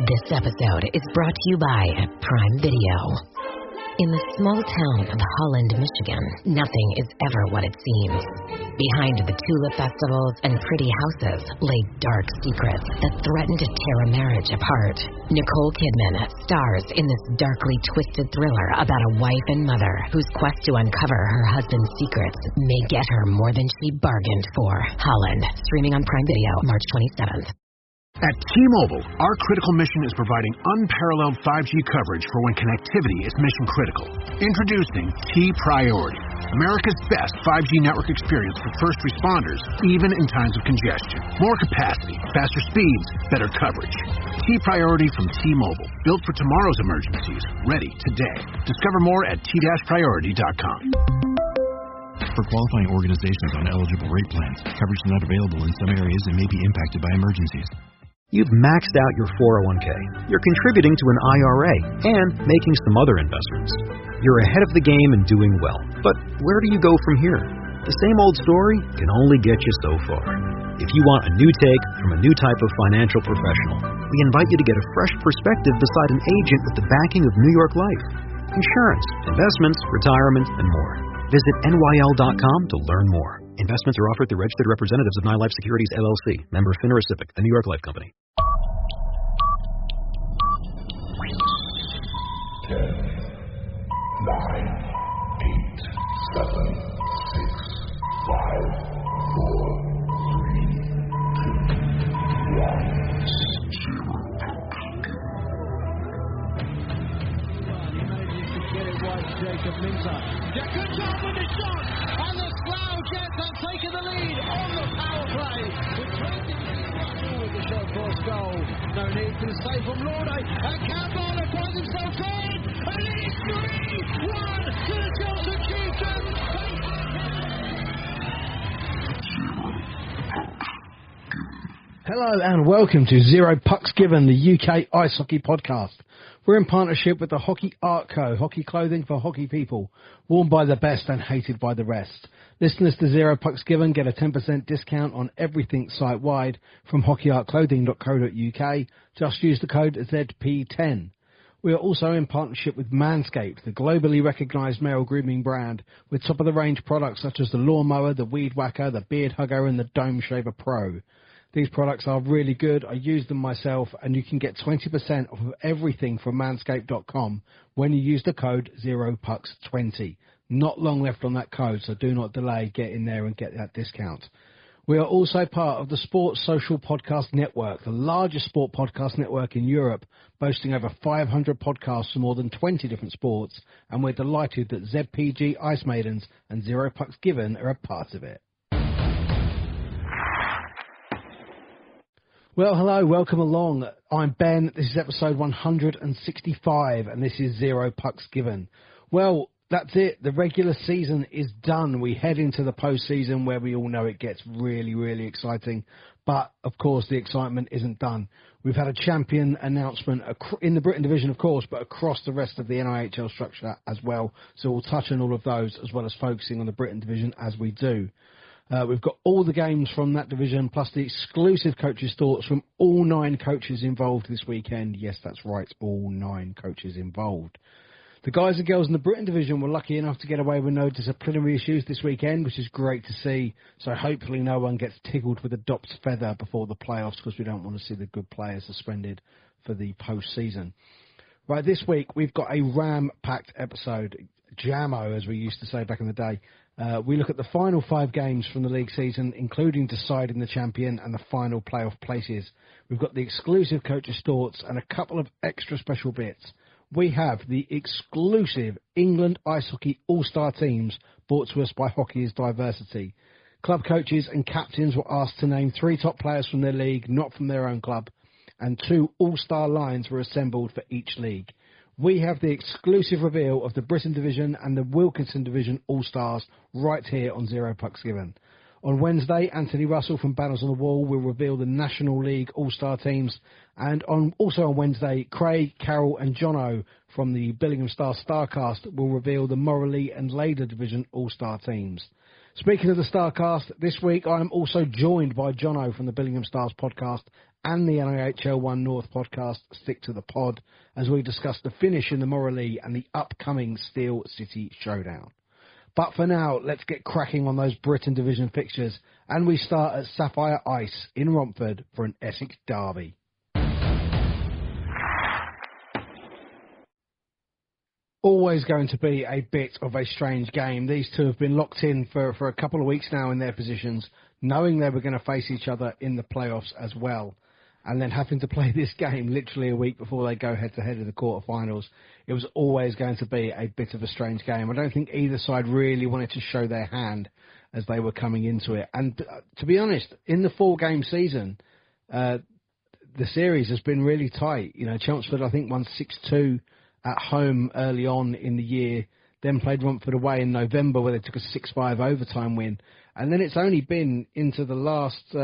This episode is brought to you by Prime Video. In the small town of Holland, Michigan, nothing is ever what it seems. Behind the tulip festivals and pretty houses lay dark secrets that threaten to tear a marriage apart. Nicole Kidman stars in this darkly twisted thriller about a wife and mother whose quest to uncover her husband's secrets may get her more than she bargained for. Holland, streaming on Prime Video March 27th. At T-Mobile, our critical mission is providing unparalleled 5G coverage for when connectivity is mission critical. Introducing T-Priority, America's best 5G network experience for first responders, even in times of congestion. More capacity, faster speeds, better coverage. T-Priority from T-Mobile, built for tomorrow's emergencies, ready today. Discover more at t-priority.com. For qualifying organizations on eligible rate plans, coverage is not available in some areas and may be impacted by emergencies. You've maxed out your 401k, you're contributing to an IRA, and making some other investments. You're ahead of the game and doing well. But where do you go from here? The same old story can only get you so far. If you want a new take from a new type of financial professional, we invite you to get a fresh perspective beside an agent with the backing of New York Life. Insurance, investments, retirement, and more. Visit NYL.com to learn more. Investments are offered through registered representatives of NyLife Securities, LLC. Member FINRA SIPC, the New York Life Company. 10, 9, 8, 7, 6, 5, 4, 3, 2, 1, 0. He manages to get it right, Jacob Minter. Good job with the shot, and the Slough Jets have taken the lead on the power play. With 20 with the shot for a goal. No need for the save from Lorde, and Campbell finds himself in, and it's 3-1 to the Chelsea Chieftains. Hello and welcome to Zero Pucks Given, the UK Ice Hockey Podcast. We're in partnership with the Hockey Art Co, hockey clothing for hockey people, worn by the best and hated by the rest. Listeners to Zero Pucks Given get a 10% discount on everything site-wide from hockeyartclothing.co.uk. Just use the code ZP10. We are also in partnership with Manscaped, the globally recognised male grooming brand, with top-of-the-range products such as the Lawnmower, the Weed Whacker, the Beard Hugger and the Dome Shaver Pro. These products are really good. I use them myself, and you can get 20% off of everything from manscaped.com when you use the code 0pucks20. Not long left on that code, so do not delay. Get in there and get that discount. We are also part of the Sports Social Podcast Network, the largest sport podcast network in Europe, boasting over 500 podcasts from more than 20 different sports, and we're delighted that ZPG Ice Maidens and Zero Pucks Given are a part of it. Well, hello, welcome along. I'm Ben. This is episode 165, and this is Zero Pucks Given. Well, that's it. The regular season is done. We head into the postseason where we all know it gets really, really exciting. But, of course, the excitement isn't done. We've had a champion announcement in the Britton Division, of course, but across the rest of the NIHL structure as well. So we'll touch on all of those as well as focusing on the Britton Division as we do. We've got all the games from that division, plus the exclusive coaches' thoughts from all 9 coaches involved this weekend. Yes, that's right, all 9 coaches involved. The guys and girls in the Britton Division were lucky enough to get away with no disciplinary issues this weekend, which is great to see. So hopefully no one gets tickled with a dop's feather before the playoffs, because we don't want to see the good players suspended for the postseason. Right, this week we've got a ram-packed episode, Jammo, as we used to say back in the day. We look at the final 5 games from the league season, including deciding the champion and the final playoff places. We've got the exclusive coaches' thoughts and a couple of extra special bits. We have the exclusive England Ice Hockey All-Star teams brought to us by Hockey is Diversity. Club coaches and captains were asked to name 3 top players from their league, not from their own club, and 2 All-Star lines were assembled for each league. We have the exclusive reveal of the Britton Division and the Wilkinson Division All-Stars right here on Zero Pucks Given. On Wednesday, Anthony Russell from Banners on the Wall will reveal the National League All-Star teams. And also on Wednesday, Craig, Carol and Jono from the Billingham Star StarCast will reveal the Moralee and Laidler Division All-Star teams. Speaking of the StarCast, this week I am also joined by Jono from the Billingham Stars podcast and the NIHL 1 North podcast stick to the pod as we discuss the finish in the Moralee and the upcoming Steel City Showdown. But for now, let's get cracking on those Britton Division fixtures, and we start at Sapphire Ice in Romford for an Essex derby. Always going to be a bit of a strange game. These two have been locked in for a couple of weeks now in their positions, knowing they were going to face each other in the playoffs as well, and then having to play this game literally a week before they go head-to-head in the quarterfinals. It was always going to be a bit of a strange game. I don't think either side really wanted to show their hand as they were coming into it. And to be honest, in the 4-game season, the series has been really tight. You know, Chelmsford, I think, won 6-2 at home early on in the year, then played Romford away in November where they took a 6-5 overtime win. And then it's only been into the last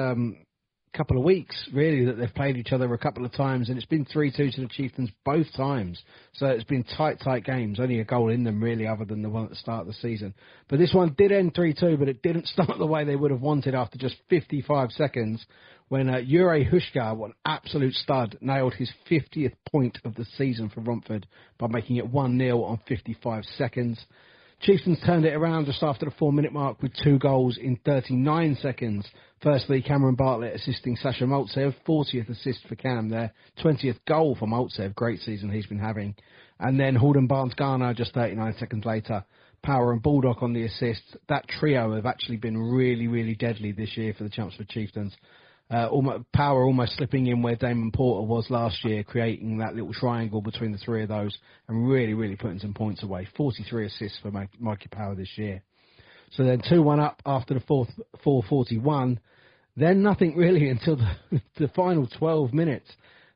couple of weeks, really, that they've played each other a couple of times, and it's been 3-2 to the Chieftains both times. So it's been tight games, only a goal in them, really, other than the one at the start of the season. But this one did end 3-2, but it didn't start the way they would have wanted after just 55 seconds, when Jure Huška, an absolute stud, nailed his 50th point of the season for Romford by making it 1-0 on 55 seconds. Chieftains turned it around just after the 4-minute mark with 2 goals in 39 seconds. Firstly, Cameron Bartlett assisting Sasha Maltsev, 40th assist for Cam there, 20th goal for Maltsev, great season he's been having. And then Halden Barnes-Garner just 39 seconds later. Power and Baldock on the assist. That trio have actually been really, really deadly this year for the Chelmsford Chieftains. Power almost slipping in where Damon Porter was last year, creating that little triangle between the three of those and really, really putting some points away. 43 assists for Mikey Power this year. So then 2-1 up after the 4:41. Then nothing really until the final 12 minutes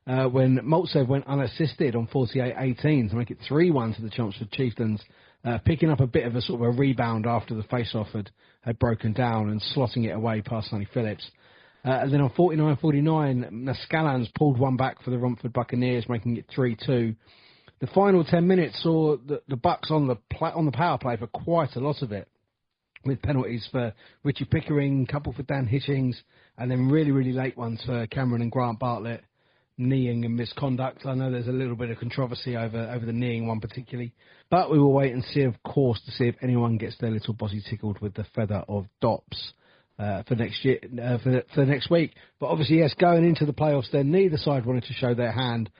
when Maltsev went unassisted on 48-18 to make it 3-1 to the Chelmsford Chieftains, picking up a bit of a sort of a rebound after the face-off had broken down and slotting it away past Sonny Phillips. And then on 49-49, Nascalans pulled one back for the Romford Buccaneers, making it 3-2. The final 10 minutes saw the Bucks on the power play for quite a lot of it, with penalties for Richie Pickering, couple for Dan Hitchings, and then really, really late ones for Cameron and Grant Bartlett, kneeing and misconduct. I know there's a little bit of controversy over the kneeing one particularly, but we will wait and see, of course, to see if anyone gets their little body tickled with the feather of Dops. For next year, for next week. But obviously, yes, going into the playoffs, then neither side wanted to show their hand.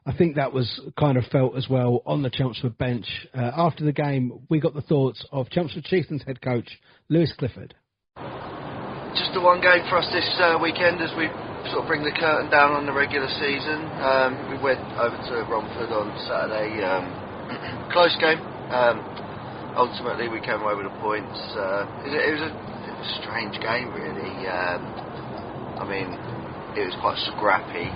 I think that was kind of felt as well on the Chelmsford bench. After the game, we got the thoughts of Chelmsford Chieftains head coach Lewis Clifford. Just the one game for us this weekend as we sort of bring the curtain down on the regular season. We went over to Romford on Saturday. Close game. Ultimately, we came away with the points. It was a strange game, really. I mean, it was quite scrappy.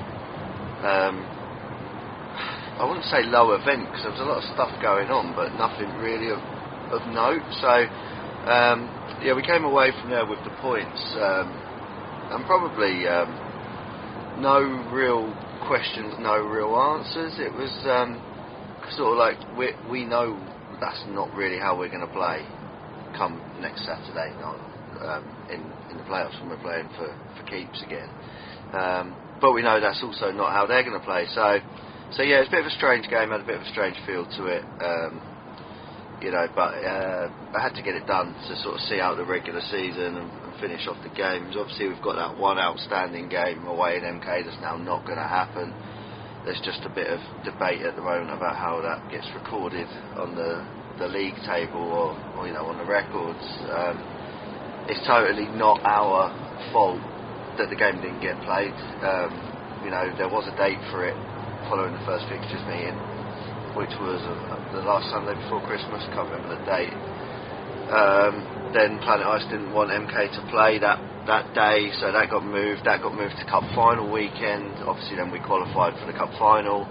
I wouldn't say low event because there was a lot of stuff going on, but nothing really of note. So, yeah, we came away from there with the points, and probably no real questions, no real answers. It was sort of like we know that's not really how we're going to play come next Saturday night. In the playoffs when we're playing for keeps again, but we know that's also not how they're going to play. So yeah, it's a bit of a strange game, had a bit of a strange feel to it, but I had to get it done to sort of see out the regular season and finish off the games. Obviously, we've got that one outstanding game away in MK that's now not going to happen. There's just a bit of debate at the moment about how that gets recorded on the league table or on the records. It's totally not our fault that the game didn't get played. There was a date for it following the first fixtures meeting, which was the last Sunday before Christmas. Can't remember the date. Then Planet Ice didn't want MK to play that day, so that got moved. That got moved to Cup Final weekend. Obviously, then we qualified for the Cup Final.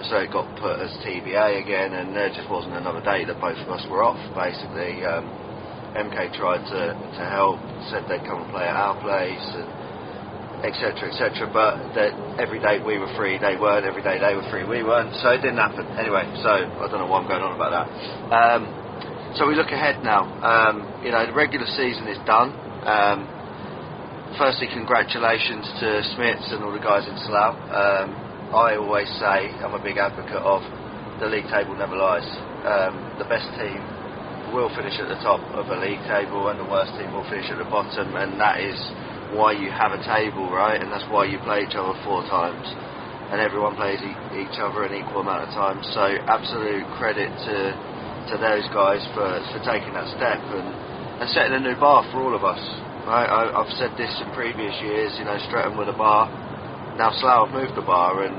So it got put as TBA again, and there just wasn't another date that both of us were off, basically. MK tried to help, said they'd come and play at our place, etc., but that every day we were free, they weren't, every day they were free, we weren't, so it didn't happen. Anyway, so I don't know why I'm going on about that. So we look ahead now. The regular season is done. firstly, congratulations to Smiths and all the guys in Slough. I always say I'm a big advocate of the league table never lies. The best team will finish at the top of a league table and the worst team will finish at the bottom, and that is why you have a table, right? And that's why you play each other 4 times and everyone plays each other an equal amount of times. So absolute credit to those guys for taking that step and setting a new bar for all of us, right? I've said this in previous years, you know, Streatham with a bar, now Slough have moved the bar, and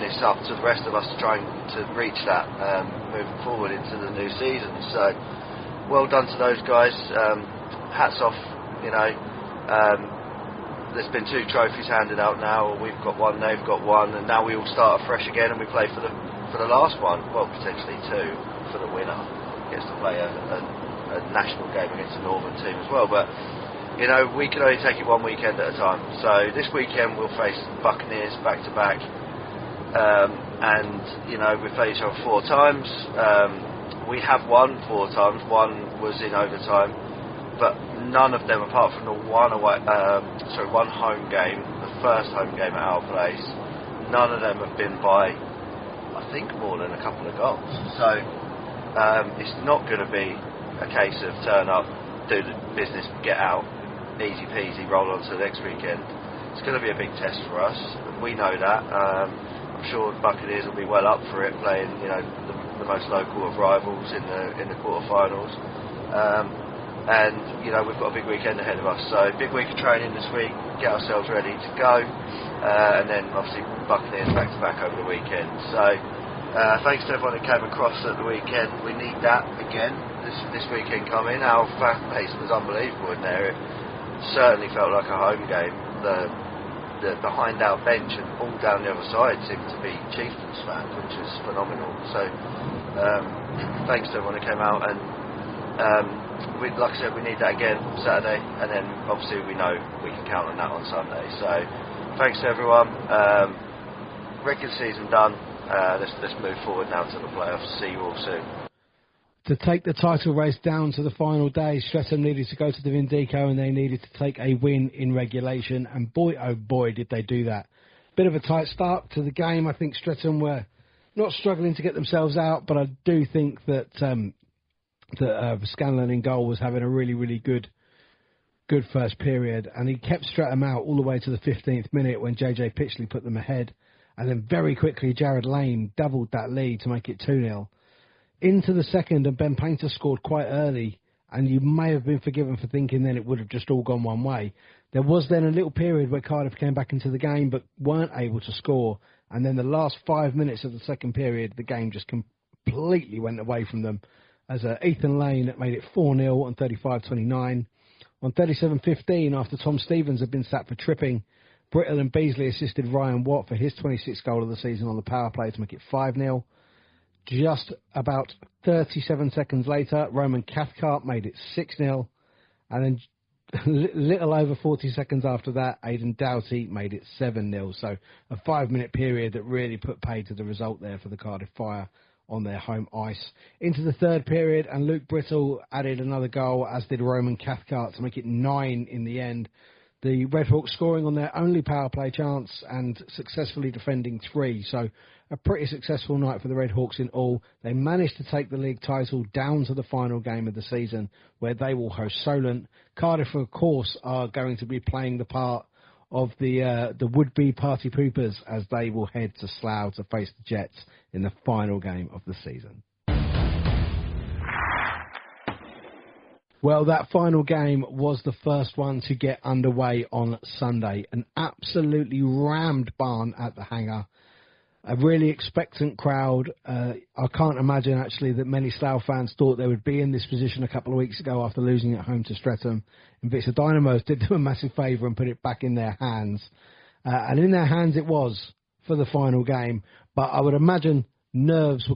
it's up to the rest of us to try to reach that moving forward into the new season. So well done to those guys. Hats off, you know. There's been 2 trophies handed out now. We've got 1, they've got 1, and now we all start afresh again and we play for the last one. Well, potentially 2 for the winner. Gets to play a national game against a northern team as well. But you know, we can only take it 1 weekend at a time. So this weekend we'll face Buccaneers back to back, and you know, we play each other 4 times. We have won 4 times. 1 was in overtime, but none of them, apart from the one home game, the first home game at our place, none of them have been by, I think, more than a couple of goals. So it's not going to be a case of turn up, do the business, get out, easy peasy, roll on to the next weekend. It's going to be a big test for us. We know that. I'm sure Buccaneers will be well up for it, playing, you know, the most local of rivals in the quarterfinals. And you know, we've got a big weekend ahead of us, so big week of training this week, get ourselves ready to go, and then obviously Buccaneers back to back over the weekend. So thanks to everyone who came across at the weekend. We need that again this weekend coming. Our fan base was unbelievable in there. It certainly felt like a home game. The behind our bench and all down the other side seemed to be Chieftains fans, which is phenomenal. So thanks to everyone who came out, and like I said, we need that again Saturday, and then obviously we know we can count on that on Sunday. So thanks to everyone. Regular season done. Let's move forward now to the playoffs. See you all soon. To take the title race down to the final day, Streatham needed to go to the Vindico and they needed to take a win in regulation, and boy oh boy did they do that. Bit of a tight start to the game. I think Streatham were not struggling to get themselves out, but I do think that Scanlon in goal was having a really, really good first period, and he kept Streatham out all the way to the 15th minute when JJ Pitchley put them ahead, and then very quickly Jared Lane doubled that lead to make it 2-0. Into the second, and Ben Paynter scored quite early, and you may have been forgiven for thinking then it would have just all gone one way. There was then a little period where Cardiff came back into the game but weren't able to score, and then the last 5 minutes of the second period, the game just completely went away from them, as Ethan Lane made it 4-0 on 35-29. On 37-15, after Tom Stevens had been sacked for tripping, Brittle and Beasley assisted Ryan Watt for his 26th goal of the season on the power play to make it 5-0. Just about 37 seconds later, Roman Cathcart made it 6-0. And then little over 40 seconds after that, Aidan Doughty made it 7-0. So a 5-minute period that really put paid to the result there for the Cardiff Fire on their home ice. Into the third period, and Luke Brittle added another goal, as did Roman Cathcart, to make it 9 in the end. The Redhawks scoring on their only power play chance and successfully defending 3. So a pretty successful night for the Redhawks in all. They managed to take the league title down to the final game of the season, where they will host Solent. Cardiff, of course, are going to be playing the part of the would-be party poopers, as they will head to Slough to face the Jets in the final game of the season. Well, that final game was the first one to get underway on Sunday. An absolutely rammed barn at the Hangar. A really expectant crowd. I can't imagine, actually, that many Slough fans thought they would be in this position a couple of weeks ago after losing at home to Streatham. Invicta Dynamos did them a massive favour and put it back in their hands. And in their hands it was for the final game. But I would imagine nerves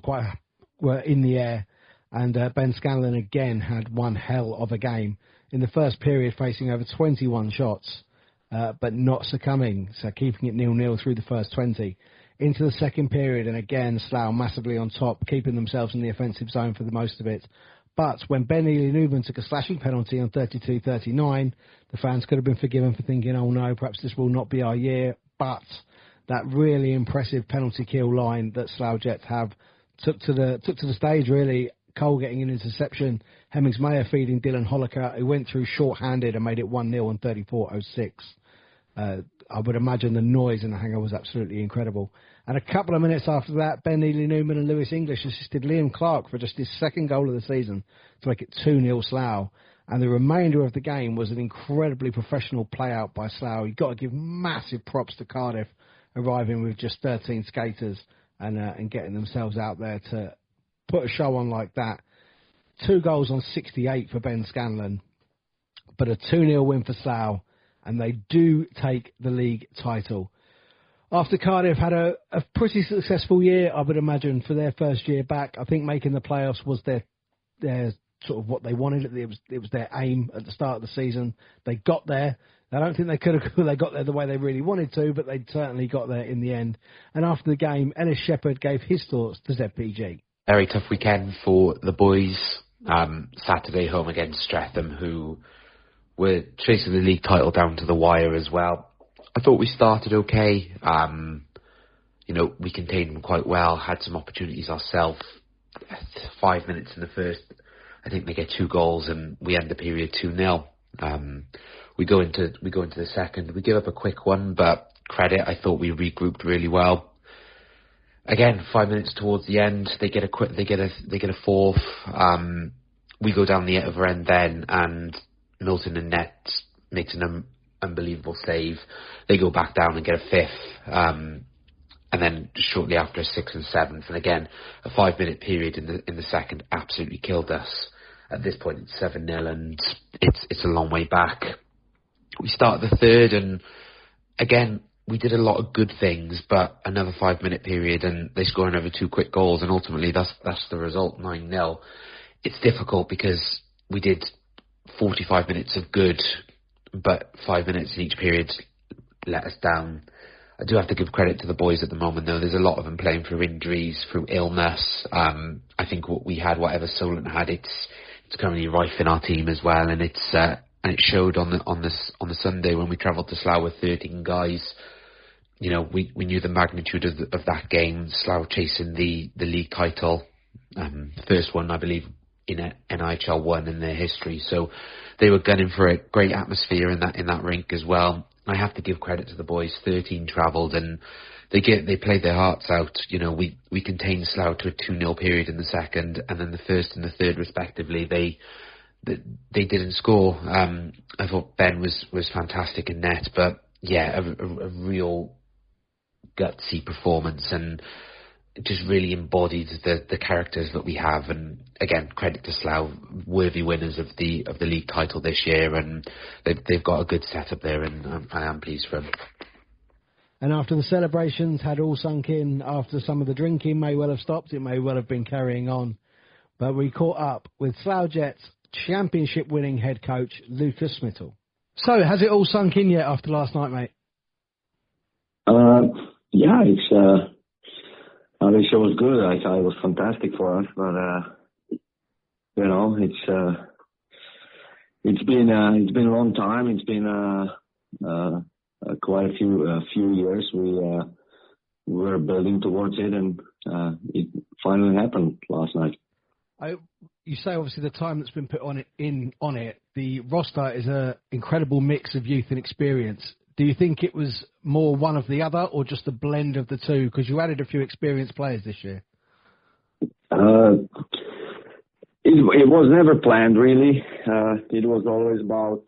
were in the air. And Ben Scanlon again had one hell of a game. In the first period, facing over 21 shots, but not succumbing. So keeping it 0-0 through the first 20. Into the second period, and again, Slough massively on top, keeping themselves in the offensive zone for the most of it. But when Ben Ely-Newman took a slashing penalty on 32-39, the fans could have been forgiven for thinking, oh no, perhaps this will not be our year. But that really impressive penalty kill line that Slough Jets have took to the stage, really. Cole getting an interception, Hemmings-Mayer feeding Dylan Holliker, who went through short-handed and made it 1-0 on 34.06. I would imagine the noise in the hangar was absolutely incredible. And a couple of minutes after that, Ben Ely-Newman and Lewis English assisted Liam Clark for just his second goal of the season to make it 2-0 Slough. And the remainder of the game was an incredibly professional play-out by Slough. You've got to give massive props to Cardiff, arriving with just 13 skaters and getting themselves out there to put a show on like that. 2 goals on 68 for Ben Scanlon, but a 2-0 win for Slough, and they do take the league title. After Cardiff had a pretty successful year, I would imagine, for their first year back. I think making the playoffs was their sort of what they wanted. It was their aim at the start of the season. They got there. I don't think they got there the way they really wanted to, but they certainly got there in the end. And after the game, Ellis Shepherd gave his thoughts to ZPG. Very tough weekend for the boys. Saturday home against Streatham, who were chasing the league title down to the wire as well. I thought we started okay. We contained them quite well, had some opportunities ourselves. 5 minutes in the first, I think they get 2 goals and we end the period 2-0. We go into the second. We give up a quick one, but credit, I thought we regrouped really well. Again, 5 minutes towards the end, they get a fourth. We go down the other end then, and Milton and Net makes an unbelievable save. They go back down and get a fifth. And then shortly after, a 6th and 7th. And again, a 5-minute period in the second absolutely killed us. At this point, it's 7-0, and it's a long way back. We start the third, and again, we did a lot of good things, but another 5-minute period, and they score another 2 quick goals, and ultimately that's the result, 9-0. It's difficult because we did 45 minutes of good, but 5 minutes in each period let us down. I do have to give credit to the boys at the moment, though. There's a lot of them playing through injuries, through illness. I think what we had, whatever Solent had, it's currently rife in our team as well, and it showed on the Sunday when we travelled to Slough with 13 guys. We knew the magnitude of that game. Slough chasing the league title, first one I believe in NIHL 1 in their history. So they were gunning for a great atmosphere in that rink as well. I have to give credit to the boys. 13 travelled and they played their hearts out. We contained Slough to a 2-0 period in the second, and then the first and the third respectively. They didn't score. I thought Ben was fantastic in net, but yeah, a real gutsy performance, and it just really embodied the characters that we have. And again, credit to Slough, worthy winners of the league title this year, and they've got a good setup there, and I am pleased for them. And after the celebrations had all sunk in, after some of the drinking may well have stopped, it may well have been carrying on, but we caught up with Slough Jets championship-winning head coach Lukas Smital. So, has it all sunk in yet after last night, mate? Yeah, the show was good. I thought it was fantastic for us, but it's been a long time. It's been quite a few years. We were building towards it, and it finally happened last night. You say obviously the time that's been put on it. The roster is an incredible mix of youth and experience. Do you think it was more one of the other, or just a blend of the two? Because you added a few experienced players this year. It was never planned, really. It was always about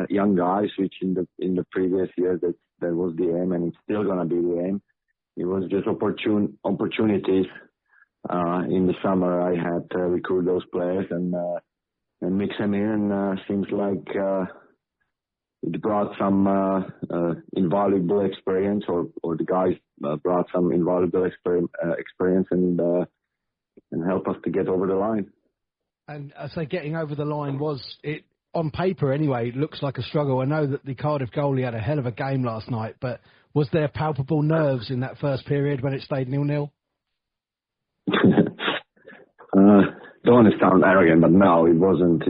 young guys, which in the previous years that was the aim, and it's still going to be the aim. It was just opportunities. In the summer, I had to recruit those players and mix them in, and seems like it brought some invaluable experience, or the guys brought some invaluable experience and help us to get over the line. And I say getting over the line was, it on paper anyway, looks like a struggle. I know that the Cardiff goalie had a hell of a game last night, but was there palpable nerves in that first period when it stayed 0-0? don't want to sound arrogant, but no, it wasn't.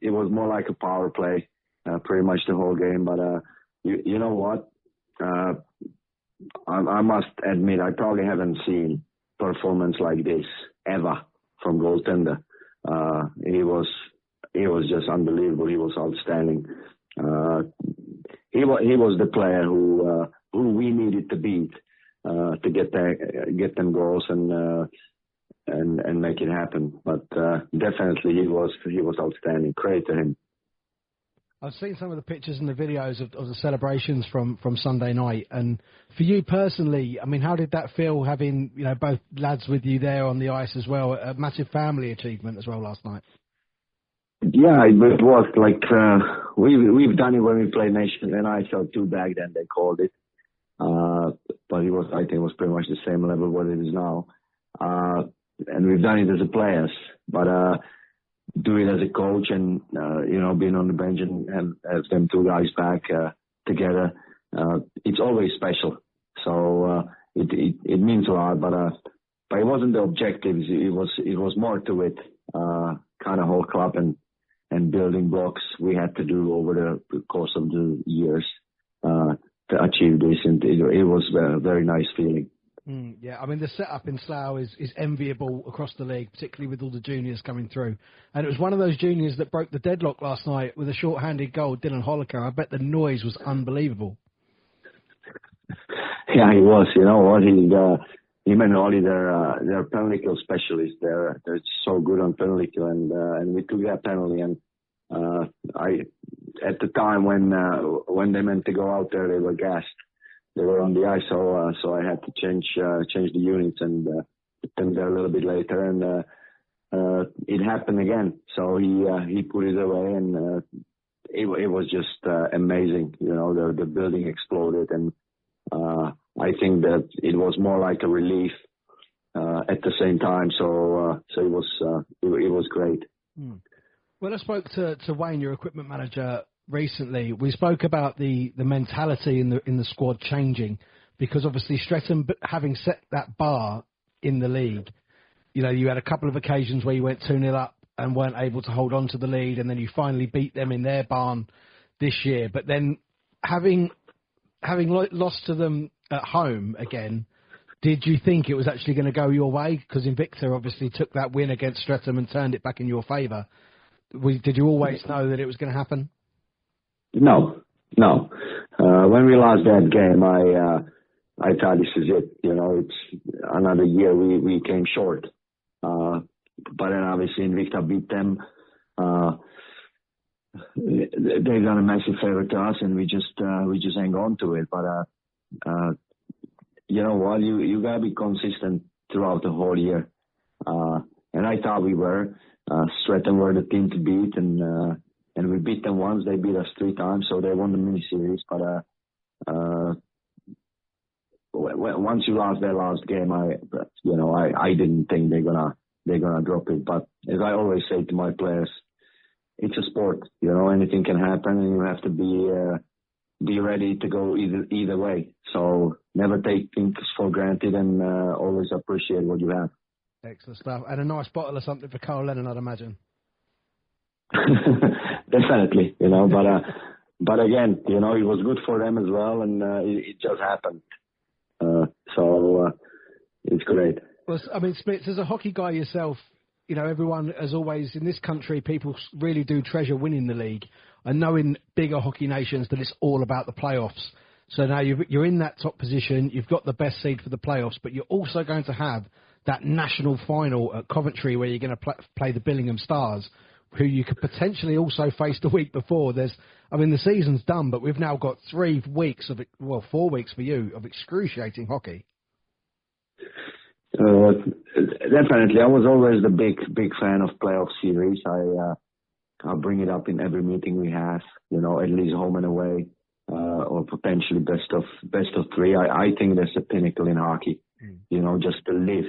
It was more like a power play, pretty much the whole game. But you know what? I must admit, I probably haven't seen performance like this ever from goaltender. He was just unbelievable. He was outstanding. He was the player who we needed to beat to get them goals and make it happen. But definitely he was outstanding. Credit to him. I've seen some of the pictures and the videos of the celebrations from Sunday night. And for you personally, I mean, how did that feel having, both lads with you there on the ice as well? A massive family achievement as well last night. Yeah, it was like we've done it when we played Nation and ISL 2 back then, they called it. But I think it was pretty much the same level what it is now. And we've done it as a players. But do it as a coach and, being on the bench and have them two guys back together, it's always special. So it means a lot, but it wasn't the objectives. It was more to it, kind of whole club and building blocks we had to do over the course of the years to achieve this, and it was a very nice feeling. Yeah, I mean, the setup in Slough is enviable across the league, particularly with all the juniors coming through. And it was one of those juniors that broke the deadlock last night with a short-handed goal, Dylan Holliker. I bet the noise was unbelievable. Yeah, he was. You know what? Him and Ollie, they're penalty kill specialists. They're so good on penalty kill, and we took that penalty. And at the time when they meant to go out there, they were gassed. They were on the ice, so I had to change the units and put them there a little bit later, and it happened again. So he put it away, and it was just amazing. The building exploded, and I think that it was more like a relief at the same time. So it was great. When I spoke to Wayne, your equipment manager, recently, we spoke about the mentality in the squad changing, because obviously Streatham, having set that bar in the league, you had a couple of occasions where you went 2-0 up and weren't able to hold on to the lead, and then you finally beat them in their barn this year. But then having lost to them at home again, did you think it was actually going to go your way? Because Invicta obviously took that win against Streatham and turned it back in your favour. Did you always know that it was going to happen? No. When we lost that game, I thought this is it. It's another year we came short. But then obviously Invicta beat them. They've done a massive favor to us, and we just hang on to it. But you know what? You gotta be consistent throughout the whole year. And I thought we were. Streatham were the team to beat, and we beat them once. They beat us 3 times, so they won the mini series. But once you lost their last game, I didn't think they're gonna drop it. But as I always say to my players, it's a sport. Anything can happen, and you have to be ready to go either way. So never take things for granted, and always appreciate what you have. Excellent stuff, and a nice bottle of something for Carl Lennon, I'd imagine. Definitely, but again, it was good for them as well, and it just happened. So it's great. Well, I mean, Smits, as a hockey guy yourself, everyone, as always, in this country, people really do treasure winning the league. I know in bigger hockey nations that it's all about the playoffs. So now you're in that top position, you've got the best seed for the playoffs, but you're also going to have that national final at Coventry where you're going to play the Billingham Stars, who you could potentially also face the week before. The season's done, but we've now got 4 weeks for you, of excruciating hockey. Definitely. I was always the big fan of playoff series. I'll bring it up in every meeting we have, at least home and away, or potentially best of 3. I think that's the pinnacle in hockey, just to live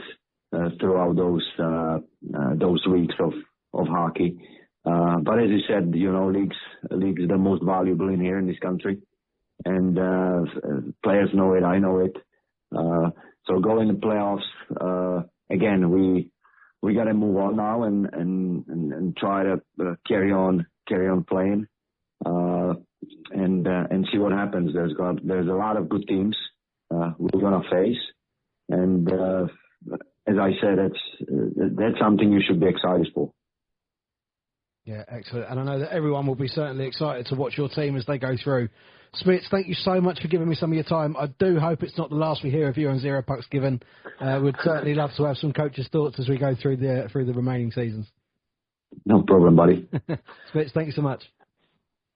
throughout those weeks of hockey. But as you said, leagues are the most valuable in here in this country, and players know it. I know it. So going to playoffs again, we we got to move on now and try to carry on playing and see what happens. There's a lot of good teams we're gonna face, and as I said, that's something you should be excited for. Yeah, excellent. And I know that everyone will be certainly excited to watch your team as they go through. Smits, thank you so much for giving me some of your time. I do hope it's not the last we hear of you on Zero Pucks Given. We'd certainly love to have some coaches' thoughts as we go through the remaining seasons. No problem, buddy. Smits, thank you so much.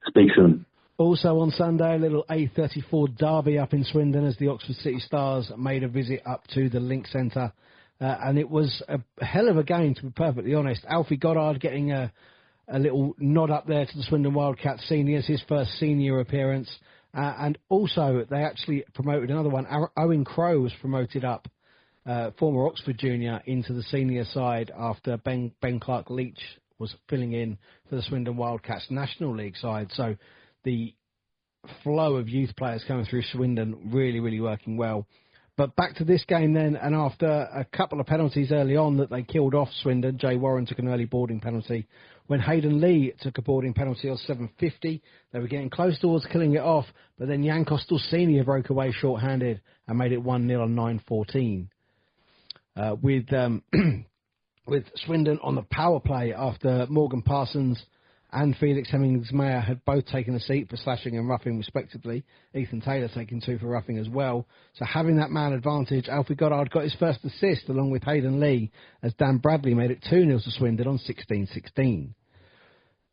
Speak soon. Also on Sunday, a little A34 derby up in Swindon as the Oxford City Stars made a visit up to the Link Centre. And it was a hell of a game, to be perfectly honest. Alfie Goddard getting a little nod up there to the Swindon Wildcats seniors, his first senior appearance. And also, they actually promoted another one. Owen Crowe was promoted up, former Oxford junior, into the senior side after Ben Clark Leach was filling in for the Swindon Wildcats National League side. So the flow of youth players coming through Swindon really, really working well. But back to this game then, and after a couple of penalties early on that they killed off Swindon, Jay Warren took an early boarding penalty. When Hayden Lee took a boarding penalty on 7:50, they were getting close towards killing it off, but then Jan Kostel Senior broke away short-handed and made it 1-0 on 9:14. With Swindon on the power play after Morgan Parsons and Felix Hemmings-Meyer had both taken a seat for slashing and roughing respectively. Ethan Taylor taking 2 for roughing as well. So having that man advantage, Alfie Goddard got his first assist along with Hayden Lee as Dan Bradley made it 2-0 to Swindon on 16-16.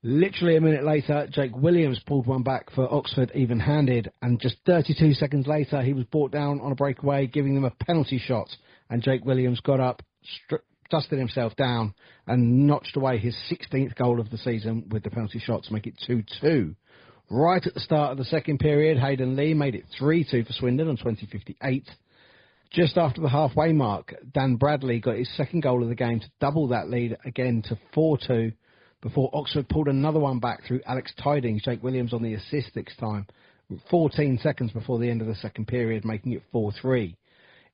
Literally a minute later, Jake Williams pulled one back for Oxford even-handed, and just 32 seconds later he was brought down on a breakaway, giving them a penalty shot, and Jake Williams got up, dusted himself down and notched away his 16th goal of the season with the penalty shot to make it 2-2. Right at the start of the second period, Hayden Lee made it 3-2 for Swindon on 20:58. Just after the halfway mark, Dan Bradley got his second goal of the game to double that lead again to 4-2 before Oxford pulled another one back through Alex Tidings, Jake Williams on the assist this time, 14 seconds before the end of the second period, making it 4-3.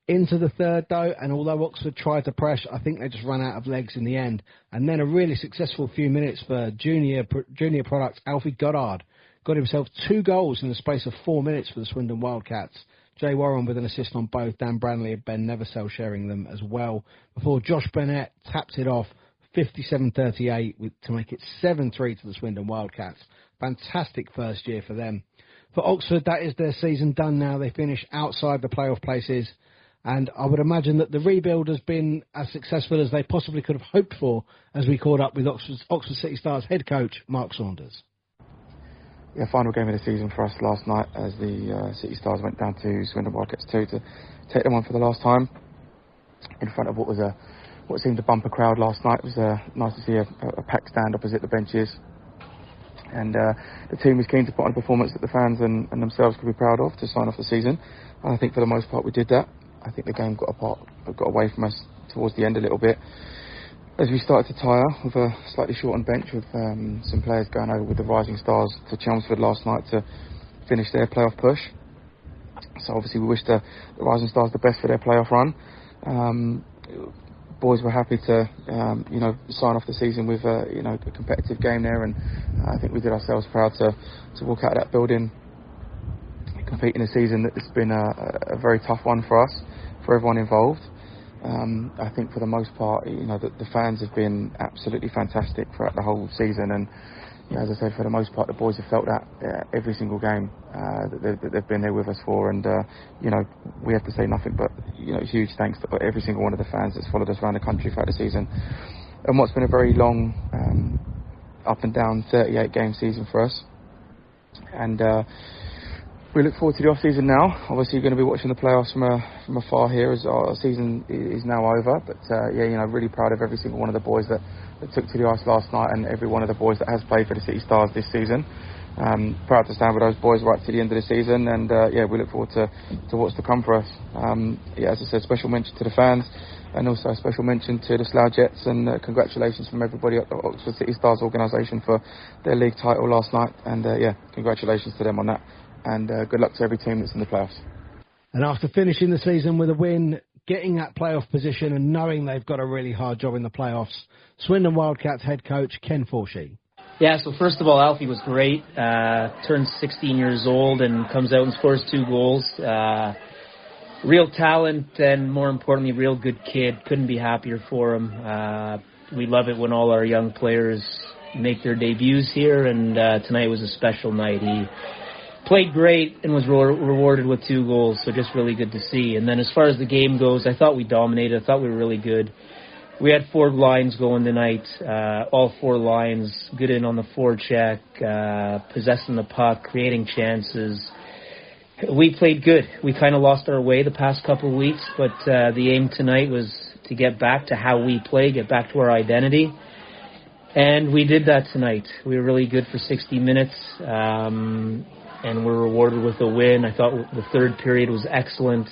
Into the third, though, and although Oxford tried to press, I think they just ran out of legs in the end. And then a really successful few minutes for junior product Alfie Goddard. Got himself 2 goals in the space of 4 minutes for the Swindon Wildcats. Jay Warren with an assist on both, Dan Branley and Ben Neversell sharing them as well, before Josh Burnett tapped it off 57-38 to make it 7-3 to the Swindon Wildcats. Fantastic first year for them. For Oxford, that is their season done now. They finish outside the playoff places. And I would imagine that the rebuild has been as successful as they possibly could have hoped for as we caught up with Oxford City Stars head coach Mark Saunders. Yeah, final game of the season for us last night as the City Stars went down to Swindon Wildcats 2 to take them on for the last time in front of what seemed a bumper crowd last night. It was nice to see a packed stand opposite the benches. And the team was keen to put on a performance that the fans and themselves could be proud of to sign off the season. And I think for the most part we did that. I think the game got away from us towards the end a little bit as we started to tire with a slightly shortened bench with some players going over with the Rising Stars to Chelmsford last night to finish their playoff push. So obviously we wish the Rising Stars the best for their playoff run. Boys were happy to sign off the season with a competitive game there, and I think we did ourselves proud to walk out of that building competing a season that's been a very tough one for us, for everyone involved. I think for the most part, the fans have been absolutely fantastic throughout the whole season, and as I said, for the most part, the boys have felt that every single game that they've been there with us for, and we have to say nothing but huge thanks to every single one of the fans that's followed us around the country throughout the season, and what's been a very long up and down 38 game season for us, and we look forward to the off-season now. Obviously, you're going to be watching the playoffs from afar here as our season is now over. But, really proud of every single one of the boys that took to the ice last night and every one of the boys that has played for the City Stars this season. Proud to stand with those boys right to the end of the season. And, we look forward to what's to come for us. As I said, special mention to the fans and also a special mention to the Slough Jets. And congratulations from everybody at the Oxford City Stars organisation for their league title last night. And, congratulations to them on that. And good luck to every team that's in the playoffs. And after finishing the season with a win, getting that playoff position and knowing they've got a really hard job in the playoffs. Swindon Wildcats head coach Ken Forshee. Yeah, so first of all, Alfie was great. Turns 16 years old and comes out and scores 2 goals. Real talent and, more importantly, real good kid. Couldn't be happier for him. We love it when all our young players make their debuts here, and tonight was a special night. He played great and was rewarded with 2 goals, so just really good to see. And then as far as the game goes, I thought we dominated. I thought we were really good. We had 4 lines going tonight, all 4 lines, good in on the forecheck, possessing the puck, creating chances. We played good. We kind of lost our way the past couple of weeks, but the aim tonight was to get back to how we play, get back to our identity. And we did that tonight. We were really good for 60 minutes, and we're rewarded with a win. I thought the third period was excellent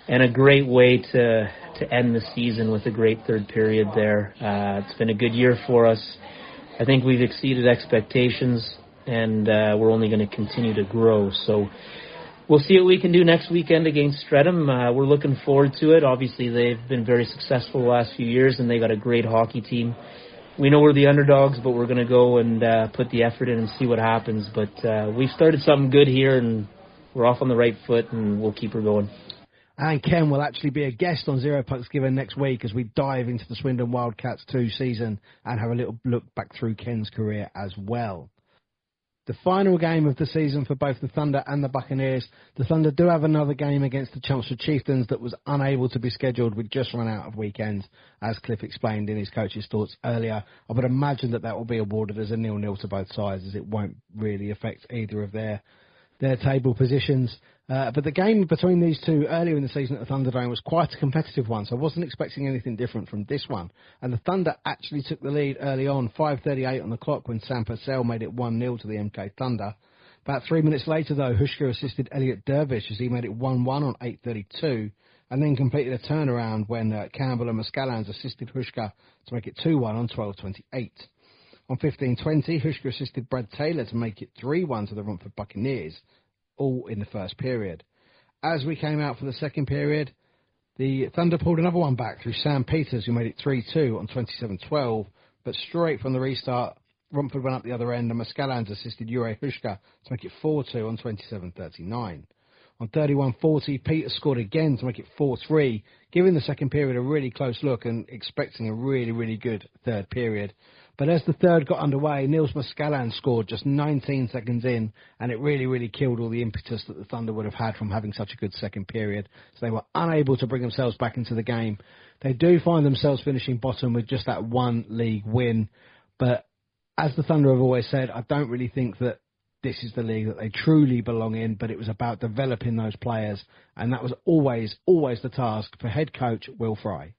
and a great way to end the season with a great third period there. It's been a good year for us. I think we've exceeded expectations, and we're only going to continue to grow. So we'll see what we can do next weekend against Streatham. We're looking forward to it. Obviously, they've been very successful the last few years, and they got a great hockey team. We know we're the underdogs, but we're going to go and put the effort in and see what happens. But we've started something good here, and we're off on the right foot, and we'll keep her going. And Ken will actually be a guest on Zero Pucks Given next week as we dive into the Swindon Wildcats 2 season and have a little look back through Ken's career as well. The final game of the season for both the Thunder and the Buccaneers. The Thunder do have another game against the Chelmsford Chieftains that was unable to be scheduled. We'd just run out of weekends, as Cliff explained in his coach's thoughts earlier. I would imagine that will be awarded as a 0-0 to both sides, as it won't really affect either of their table positions. But the game between these two earlier in the season at the Thunderdome was quite a competitive one, so I wasn't expecting anything different from this one. And the Thunder actually took the lead early on, 5:38 on the clock, when Sam Purcell made it 1-0 to the MK Thunder. About 3 minutes later, though, Hushka assisted Elliot Dervish as he made it 1-1 on 8:32, and then completed a turnaround when Campbell and Muscallans assisted Hushka to make it 2-1 on 12:28. On 15:20, Hushka assisted Brad Taylor to make it 3-1 to the Romford Buccaneers, all in the first period. As we came out for the second period, the Thunder pulled another one back through Sam Peters, who made it 3-2 on 27:12, but straight from the restart, Romford went up the other end and Muscallans assisted Jure Hushka to make it 4-2 on 27:39. On 31:40, Peters scored again to make it 4-3, giving the second period a really close look and expecting a really, really good third period. But as the third got underway, Niels Muscallans scored just 19 seconds in, and it really, really killed all the impetus that the Thunder would have had from having such a good second period. So they were unable to bring themselves back into the game. They do find themselves finishing bottom with just that one league win. But as the Thunder have always said, I don't really think that this is the league that they truly belong in, but it was about developing those players, and that was always, always the task for head coach Will Fry.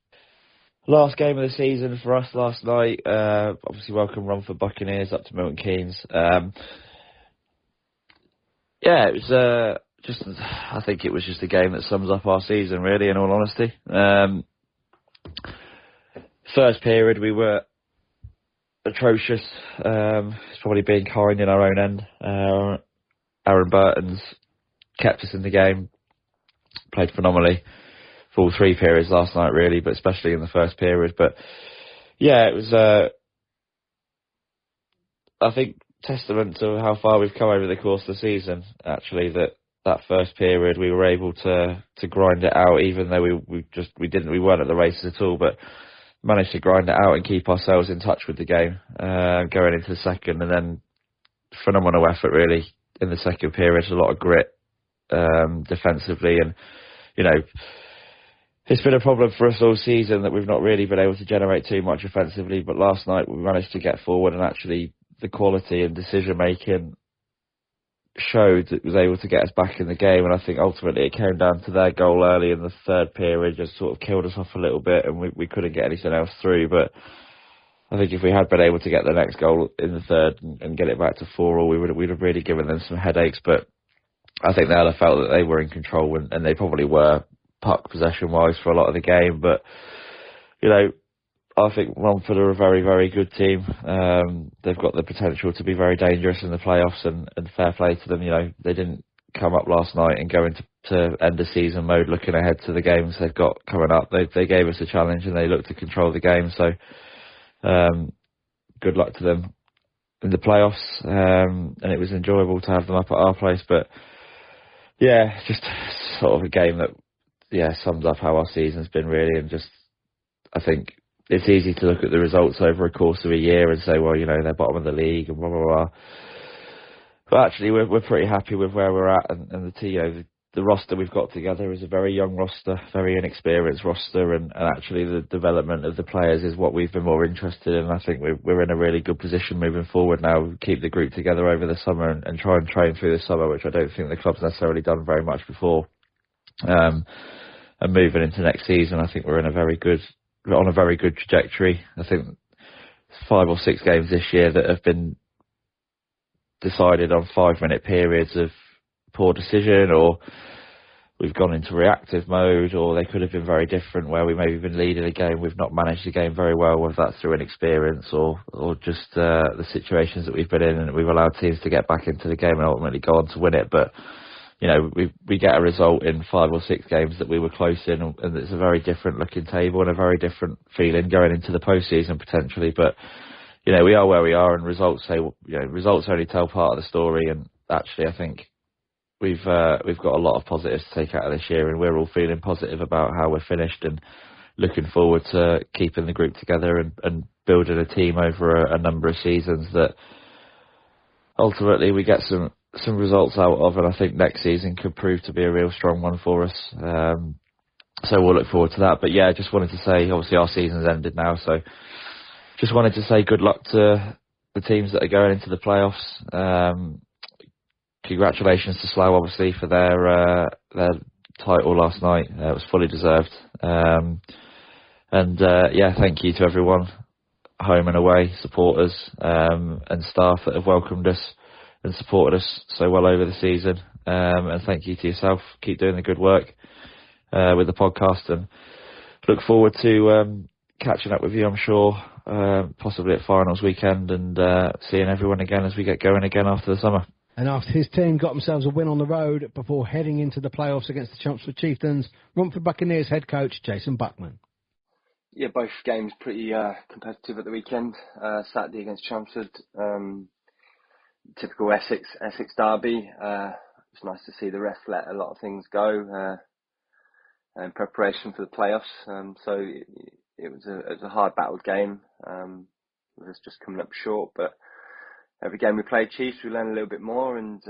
Last game of the season for us last night. Obviously, welcome Romford Buccaneers up to Milton Keynes. It was I think it was just a game that sums up our season, really, in all honesty. First period, we were atrocious. It's probably being kind in our own end. Aaron Burton's kept us in the game, played phenomenally. Full 3 periods last night, really, but especially in the first period. But yeah, it was, I think, testament to how far we've come over the course of the season. Actually, that first period we were able to grind it out, even though we weren't at the races at all, but managed to grind it out and keep ourselves in touch with the game going into the second, and then phenomenal effort really in the second period. A lot of grit defensively, and it's been a problem for us all season that we've not really been able to generate too much offensively, but last night we managed to get forward, and actually the quality and decision making showed that it was able to get us back in the game. And I think ultimately it came down to their goal early in the third period, just sort of killed us off a little bit, and we couldn't get anything else through. But I think if we had been able to get the next goal in the third and get it back to 4-4, we'd have really given them some headaches. But I think they'll have felt that they were in control, and they probably were, puck possession wise, for a lot of the game. But I think Romford are a very, very good team. They've got the potential to be very dangerous in the playoffs, and fair play to them. They didn't come up last night and go into to end the season mode, looking ahead to the games they've got coming up. They gave us a challenge and they looked to control the game. So good luck to them in the playoffs. And it was enjoyable to have them up at our place. But yeah, just sort of a game that sums up how our season's been really. And just I think it's easy to look at the results over a course of a year and say, well, they're bottom of the league and blah blah blah. But actually, we're pretty happy with where we're at, and the roster we've got together is a very young roster, very inexperienced roster, and actually the development of the players is what we've been more interested in. I think we're in a really good position moving forward now. We keep the group together over the summer and try and train through the summer, which I don't think the club's necessarily done very much before. And moving into next season, I think we're on a very good trajectory. I think 5 or 6 games this year that have been decided on 5-minute periods of poor decision, or we've gone into reactive mode, or they could have been very different where we maybe been leading a game, we've not managed the game very well, whether that's through inexperience or just the situations that we've been in, and we've allowed teams to get back into the game and ultimately go on to win it. But we get a result in 5 or 6 games that we were close in, and it's a very different looking table and a very different feeling going into the postseason potentially. But we are where we are, and results results only tell part of the story. And actually, I think we've got a lot of positives to take out of this year, and we're all feeling positive about how we're finished and looking forward to keeping the group together and building a team over a number of seasons that ultimately we get some results out of, and I think next season could prove to be a real strong one for us. So we'll look forward to that. But yeah, just wanted to say, obviously our season's ended now, so just wanted to say good luck to the teams that are going into the playoffs. Congratulations to Slough, obviously, for their title last night. It was fully deserved. Thank you to everyone, home and away, supporters and staff that have welcomed us and supported us so well over the season. And thank you to yourself. Keep doing the good work with the podcast, and look forward to catching up with you, I'm sure, possibly at finals weekend, and seeing everyone again as we get going again after the summer. And after his team got themselves a win on the road before heading into the playoffs against the Chelmsford Chieftains, Romford Buccaneers head coach Jason Buckman. Yeah, both games pretty competitive at the weekend. Saturday against Chelmsford, typical Essex derby. It's nice to see the ref let a lot of things go in preparation for the playoffs. So it was a hard battled game. It was just coming up short, but every game we play Chiefs, we learn a little bit more, and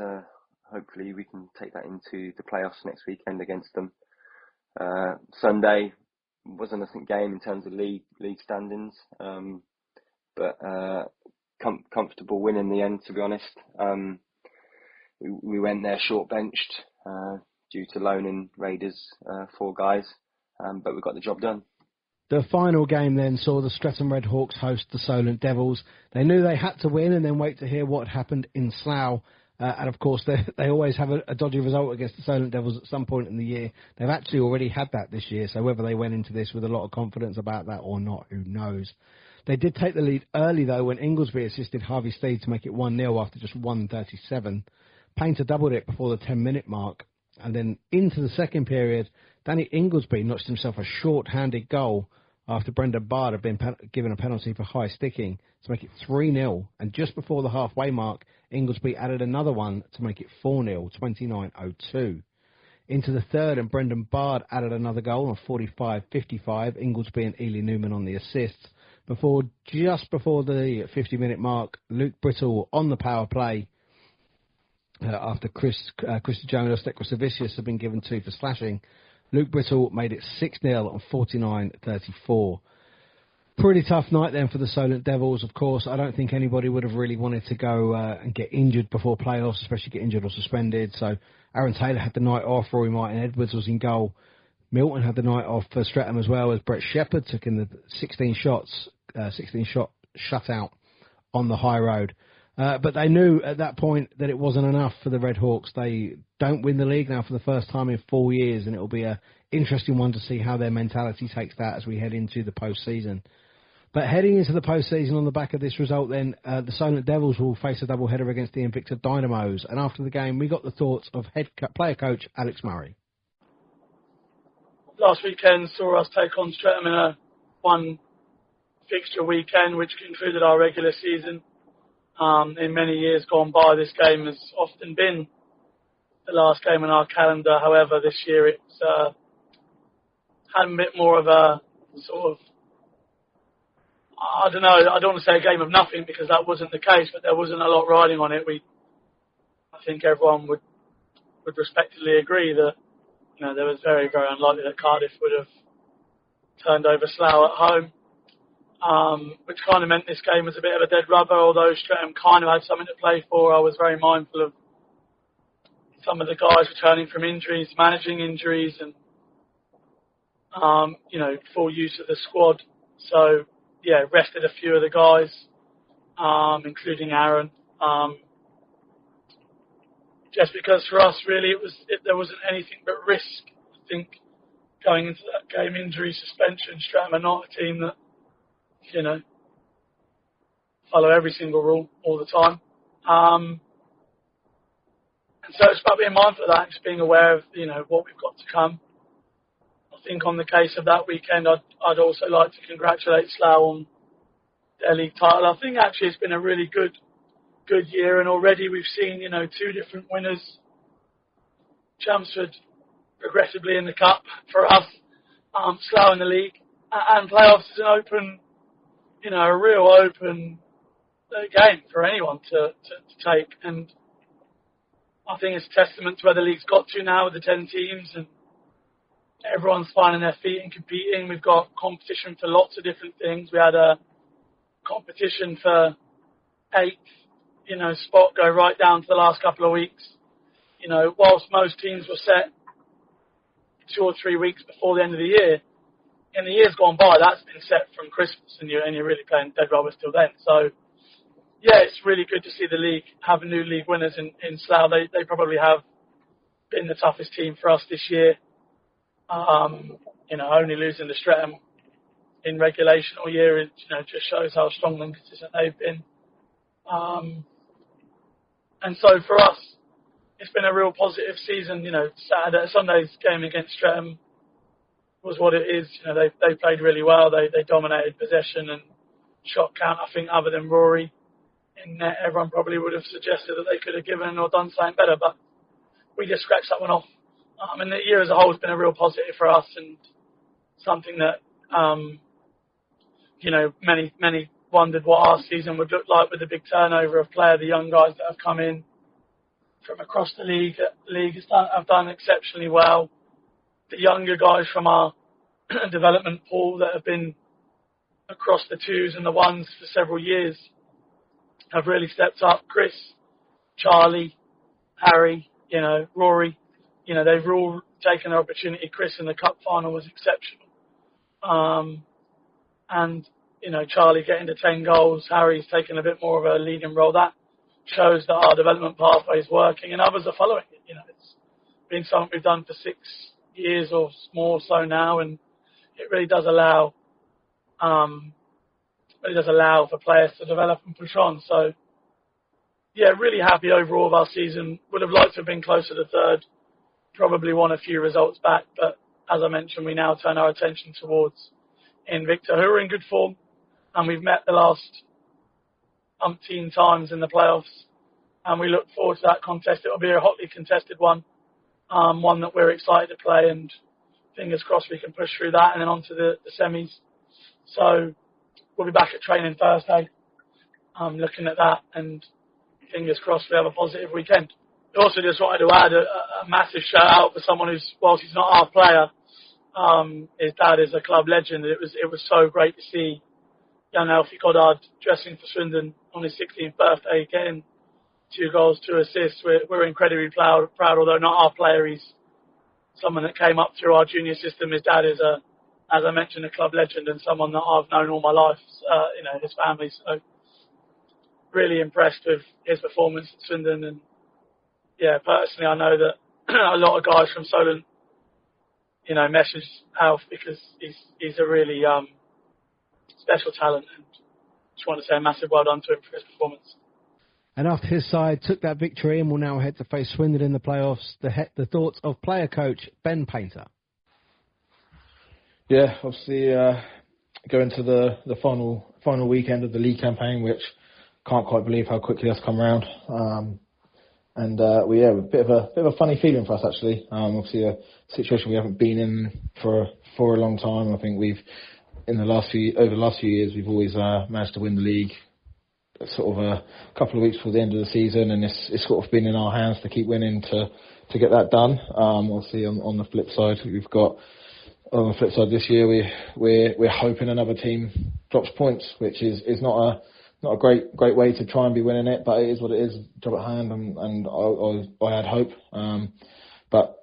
hopefully we can take that into the playoffs next weekend against them. Sunday was a nothing game in terms of league standings, but comfortable win in the end, to be honest. We went there short benched due to loaning Raiders 4 guys, but we got the job done. The final game then saw the Streatham Red Hawks host the Solent Devils. They knew they had to win and then wait to hear what happened in Slough. And of course, they always have a dodgy result against the Solent Devils at some point in the year. They've actually already had that this year, so whether they went into this with a lot of confidence about that or not, who knows. They did take the lead early, though, when Inglesby assisted Harvey Steed to make it 1-0 after just 1:37. Paynter doubled it before the 10-minute mark. And then into the second period, Danny Inglesby notched himself a short-handed goal after Brendan Bard had been given a penalty for high sticking to make it 3-0. And just before the halfway mark, Inglesby added another one to make it 4-0, 29:02. Into the third, and Brendan Bard added another goal on 45:55. Inglesby and Ely Newman on the assists. Just before the 50-minute mark, Luke Brittle on the power play after Chris Jonas, Declan Savicius had been given 2 for slashing. Luke Brittle made it 6-0 on 49:34. Pretty tough night then for the Solent Devils, of course. I don't think anybody would have really wanted to go and get injured before playoffs, especially get injured or suspended. So Aaron Taylor had the night off. Rory Martin-Edwards was in goal. Milton had the night off for Streatham as well, as Brett Shepherd took in the 16-shot shutout on the high road. But they knew at that point that it wasn't enough for the Red Hawks. They don't win the league now for the first time in 4 years, and it will be an interesting one to see how their mentality takes that as we head into the postseason. But heading into the postseason on the back of this result then, the Solent Devils will face a doubleheader against the Invicta Dynamos. And after the game, we got the thoughts of player coach Alex Murray. last weekend saw us take on Streatham in a one fixture weekend, which concluded our regular season. In many years gone by, this game has often been the last game on our calendar. However, this year it's had a bit more of a sort of, I don't know, I don't want to say a game of nothing because that wasn't the case, but there wasn't a lot riding on it. I think everyone would respectfully agree that, you know, there was very, very unlikely that Cardiff would have turned over Slough at home, which kind of meant this game was a bit of a dead rubber. Although Streatham kind of had something to play for, I was very mindful of some of the guys returning from injuries, managing injuries, and you know, full use of the squad. So yeah, rested a few of the guys, including Aaron. Just because for us, really, there wasn't anything but risk. I think going into that game, injury, suspension, Streatham are not a team that, you know, follow every single rule all the time. And so it's about being mindful of that, just being aware of, you know, what we've got to come. I think on the case of that weekend, I'd also like to congratulate Slough on their league title. I think actually it's been a really good year, and already we've seen, you know, 2 different winners. Chelmsford progressively in the cup for us, Slough in the league, and playoffs is an open, you know, a real open game for anyone to take. And I think it's a testament to where the league's got to now with the 10 teams, and everyone's finding their feet and competing. We've got competition for lots of different things. We had a competition for 8th, you know, spot go right down to the last couple of weeks. You know, whilst most teams were set 2 or 3 weeks before the end of the year, in the years gone by, that's been set from Christmas, and you're really playing dead rubber till then. So, yeah, it's really good to see the league have new league winners in Slough. They probably have been the toughest team for us this year. You know, only losing to Streatham in regulation all year, it, you know, just shows how strong and consistent they've been. And so for us, it's been a real positive season. You know, Sunday's game against Streatham was what it is. You know, they played really well. They dominated possession and shot count. I think other than Rory in net, everyone probably would have suggested that they could have given or done something better, but we just scratched that one off. And the year as a whole has been a real positive for us, and something that, you know, many wondered what our season would look like with the big turnover of player, the young guys that have come in from across the league. Have done exceptionally well. The younger guys from our development pool that have been across the 2s and the 1s for several years have really stepped up. Chris, Charlie, Harry, you know, Rory, you know, they've all taken their opportunity. Chris in the cup final was exceptional. And, you know, Charlie getting to 10 goals, Harry's taken a bit more of a leading role. That shows that our development pathway is working, and others are following it. You know, it's been something we've done for 6 years or more so now, and it really does allow for players to develop and push on. So, yeah, really happy overall of our season. Would have liked to have been closer to 3rd, probably won a few results back, but as I mentioned, we now turn our attention towards Invicta, who are in good form, and we've met the last umpteen times in the playoffs, and we look forward to that contest. It will be a hotly contested one, one that we're excited to play, and fingers crossed we can push through that and then on to the semis. So we'll be back at training Thursday, looking at that, and fingers crossed we have a positive weekend. I also just wanted to add a massive shout out for someone who's, whilst he's not our player, his dad is a club legend. It was so great to see young Alfie Goddard dressing for Swindon on his 16th birthday, getting 2 goals, 2 assists. We're incredibly proud, although not our player. He's someone that came up through our junior system. His dad is, as I mentioned, a club legend and someone that I've known all my life, you know, his family. So really impressed with his performance at Swindon. And yeah, personally, I know that a lot of guys from Solent, you know, message Alf because he's a really special talent, and just want to say a massive well done to him for his performance. And after his side took that victory and will now head to face Swindon in the playoffs, the thoughts of player coach Ben Paynter. Yeah, obviously going to the final weekend of the league campaign, which can't quite believe how quickly that's come around. A bit of a funny feeling for us actually. Obviously a situation we haven't been in for a long time. I think over the last few years we've always managed to win the league sort of a couple of weeks before the end of the season, and it's sort of been in our hands to keep winning to get that done. Obviously on the flip side this year we're hoping another team drops points, which is not a great way to try and be winning it, but it is what it is, job at hand, and I had hope. But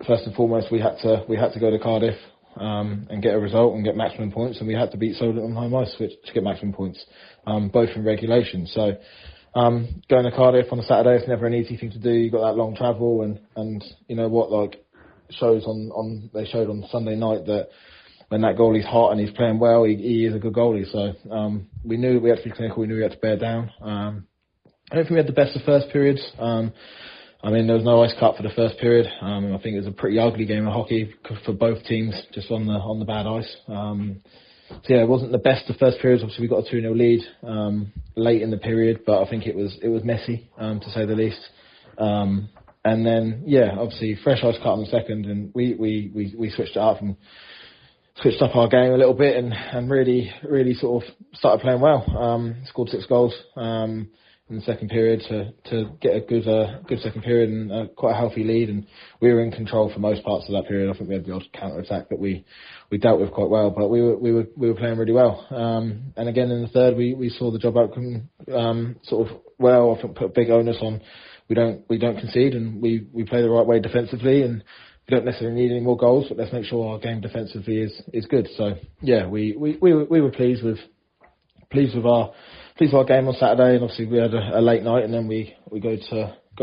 first and foremost, we had to go to Cardiff and get a result and get maximum points, and we had to beat Solent on home ice to get maximum points, both in regulation. So going to Cardiff on a Saturday is never an easy thing to do. You've got that long travel, and you know what, like they showed on Sunday night that when that goalie's hot and he's playing well, he is a good goalie. So we knew we had to be clinical. We knew we had to bear down. I don't think we had the best of first periods. There was no ice cut for the first period. I think it was a pretty ugly game of hockey for both teams, just on the bad ice. It wasn't the best of first periods. Obviously, we got a 2-0 lead late in the period, but I think it was messy, to say the least. And then, obviously, fresh ice cut on the second, and we switched it up and switched up our game a little bit and really sort of started playing well. Scored 6 goals in the second period to get a good second period and quite a healthy lead, and we were in control for most parts of that period. I think we had the odd counter attack that we dealt with quite well, but we were playing really well. And again in the third, we saw the job outcome sort of well. I think put a big onus on we don't concede, and we play the right way defensively, and we don't necessarily need any more goals, but let's make sure our game defensively is good. So we were pleased with our game on Saturday, and obviously we had a late night, and then we go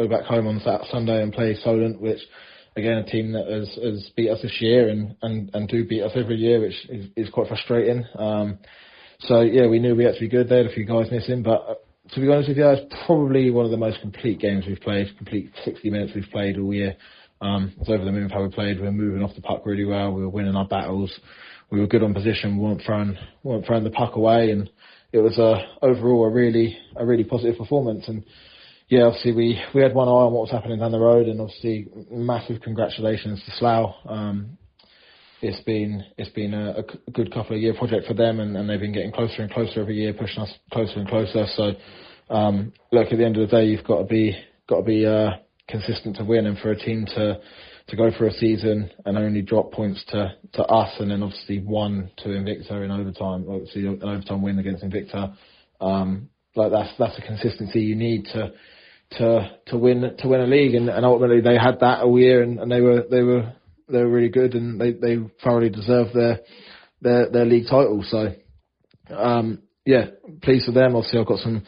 back home on Sunday and play Solent, which again a team that has beat us this year and do beat us every year, which is quite frustrating. We knew we had to be good. They had a few guys missing, but to be honest with you, it's probably one of the most complete games we've played, complete 60 minutes we've played all year. I was over the moon with how we played. We were moving off the puck really well. We were winning our battles. We were good on position. We weren't throwing the puck away, and it was overall a really positive performance. And obviously we had one eye on what was happening down the road, and obviously massive congratulations to Slough. It's been a good couple of year project for them, and they've been getting closer and closer every year, pushing us closer and closer. So look, at the end of the day, you've got to be consistent to win, and for a team to go for a season and only drop points to us, and then obviously 1 to Invicta in overtime, obviously an overtime win against Invicta, that's a consistency you need to win a league, and ultimately they had that all year, and they were really good, and they thoroughly deserved their league title. So pleased with them. Obviously I've got some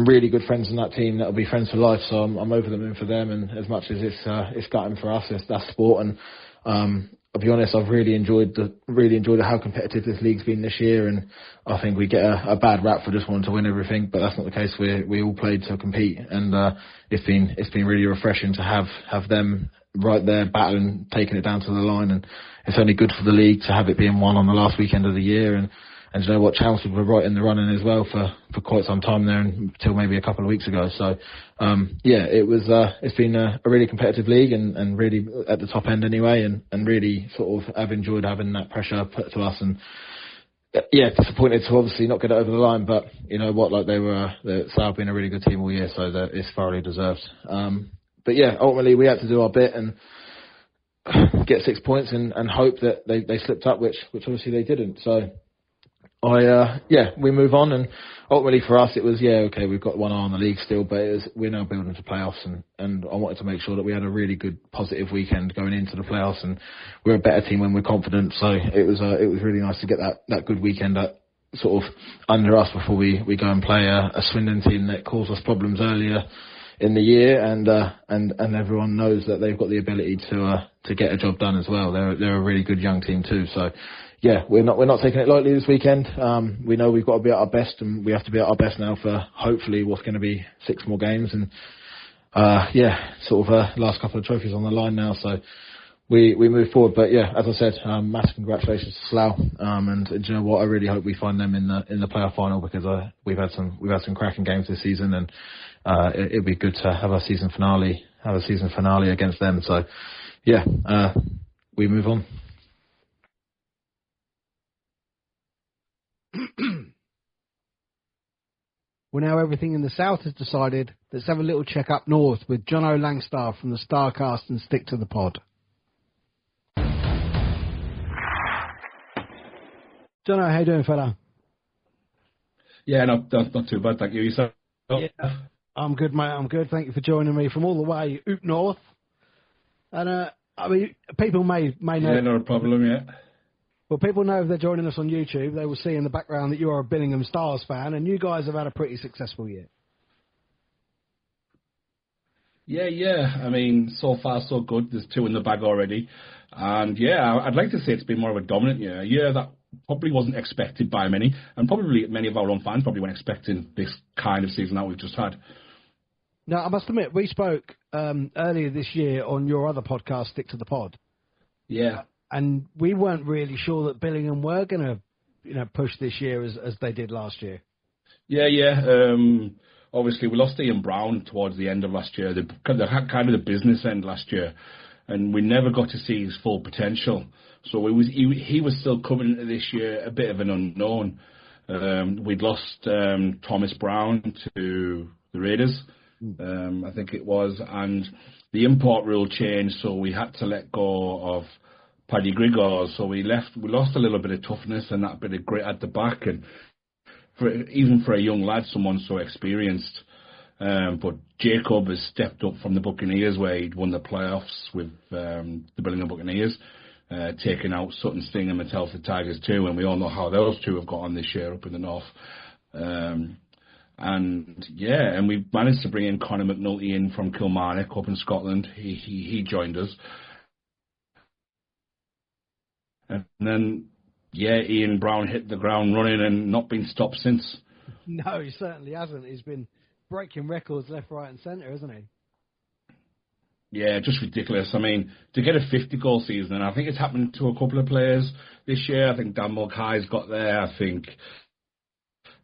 really good friends in that team that'll be friends for life, so I'm over the moon for them. And as much as it's gutting for us, that's sport. And I'll be honest, I've really enjoyed how competitive this league's been this year. And I think we get a bad rap for just wanting to win everything, but that's not the case. We all played to compete, and it's been really refreshing to have them right there battling, taking it down to the line. And it's only good for the league to have it being won on the last weekend of the year. And you know what, Chelmsford were right in the running as well for quite some time there, until maybe a couple of weeks ago. So it's been a really competitive league, and really at the top end anyway, and really sort of have enjoyed having that pressure put to us. And disappointed to obviously not get it over the line, but you know what, like Slough have been a really good team all year, so that it's thoroughly deserved. Ultimately we had to do our bit and get 6 points and hope that they slipped up, which obviously they didn't. So we move on, and ultimately for us it was we've got one eye on the league still, but we're now building to playoffs, and I wanted to make sure that we had a really good positive weekend going into the playoffs, and we're a better team when we're confident. So it was really nice to get that good weekend sort of under us before we go and play a Swindon team that caused us problems earlier in the year, and everyone knows that they've got the ability to get a job done as well. They're a really good young team too. So we're not taking it lightly this weekend. We know we've got to be at our best, and we have to be at our best now for hopefully what's going to be 6 more games, and last couple of trophies on the line now. So we move forward. But yeah, as I said, massive congratulations to Slough. And do you know what? I really hope we find them in the playoff final, because we've had some cracking games this season, and it'd be good to have a season finale against them. So yeah, we move on. Well, now everything in the south is decided. Let's have a little check up north with Jono Langstaff from the StarCast and Stick to the Pod. Jono, how you doing, fella? Yeah, not too bad, thank you. Yourself? Yeah, I'm good, mate. I'm good. Thank you for joining me from all the way up north. And I mean, people may know. Yeah, not a problem. Yeah. Well, people know if they're joining us on YouTube, they will see in the background that you are a Billingham Stars fan, and you guys have had a pretty successful year. Yeah. I mean, so far so good. There's 2 in the bag already, and yeah, I'd like to say it's been more of a dominant year. A year that probably wasn't expected by many, and probably many of our own fans probably weren't expecting this kind of season that we've just had. Now, I must admit, we spoke earlier this year on your other podcast, Stick to the Pod. Yeah. And we weren't really sure that Billingham were going to, push this year as they did last year. Yeah. Obviously, we lost Ian Brown towards the end of last year, the kind of the business end last year, and we never got to see his full potential. So he was still coming into this year a bit of an unknown. We'd lost Thomas Brown to the Raiders, I think it was, and the import rule changed, so we had to let go of Paddy Grigor, so we lost a little bit of toughness and that bit of grit at the back, and even for a young lad, someone so experienced. But Jacob has stepped up from the Buccaneers, where he'd won the playoffs with the Billingham Buccaneers, taking out Sutton Sting and Telford Tigers too, and we all know how those 2 have got on this year up in the north. And we managed to bring in Conor McNulty in from Kilmarnock up in Scotland. He joined us. And then, Ian Brown hit the ground running and not been stopped since. No, he certainly hasn't. He's been breaking records left, right and centre, hasn't he? Yeah, just ridiculous. I mean, to get a 50-goal season, and I think it's happened to a couple of players this year. I think Dan Mulcahy's got there. I think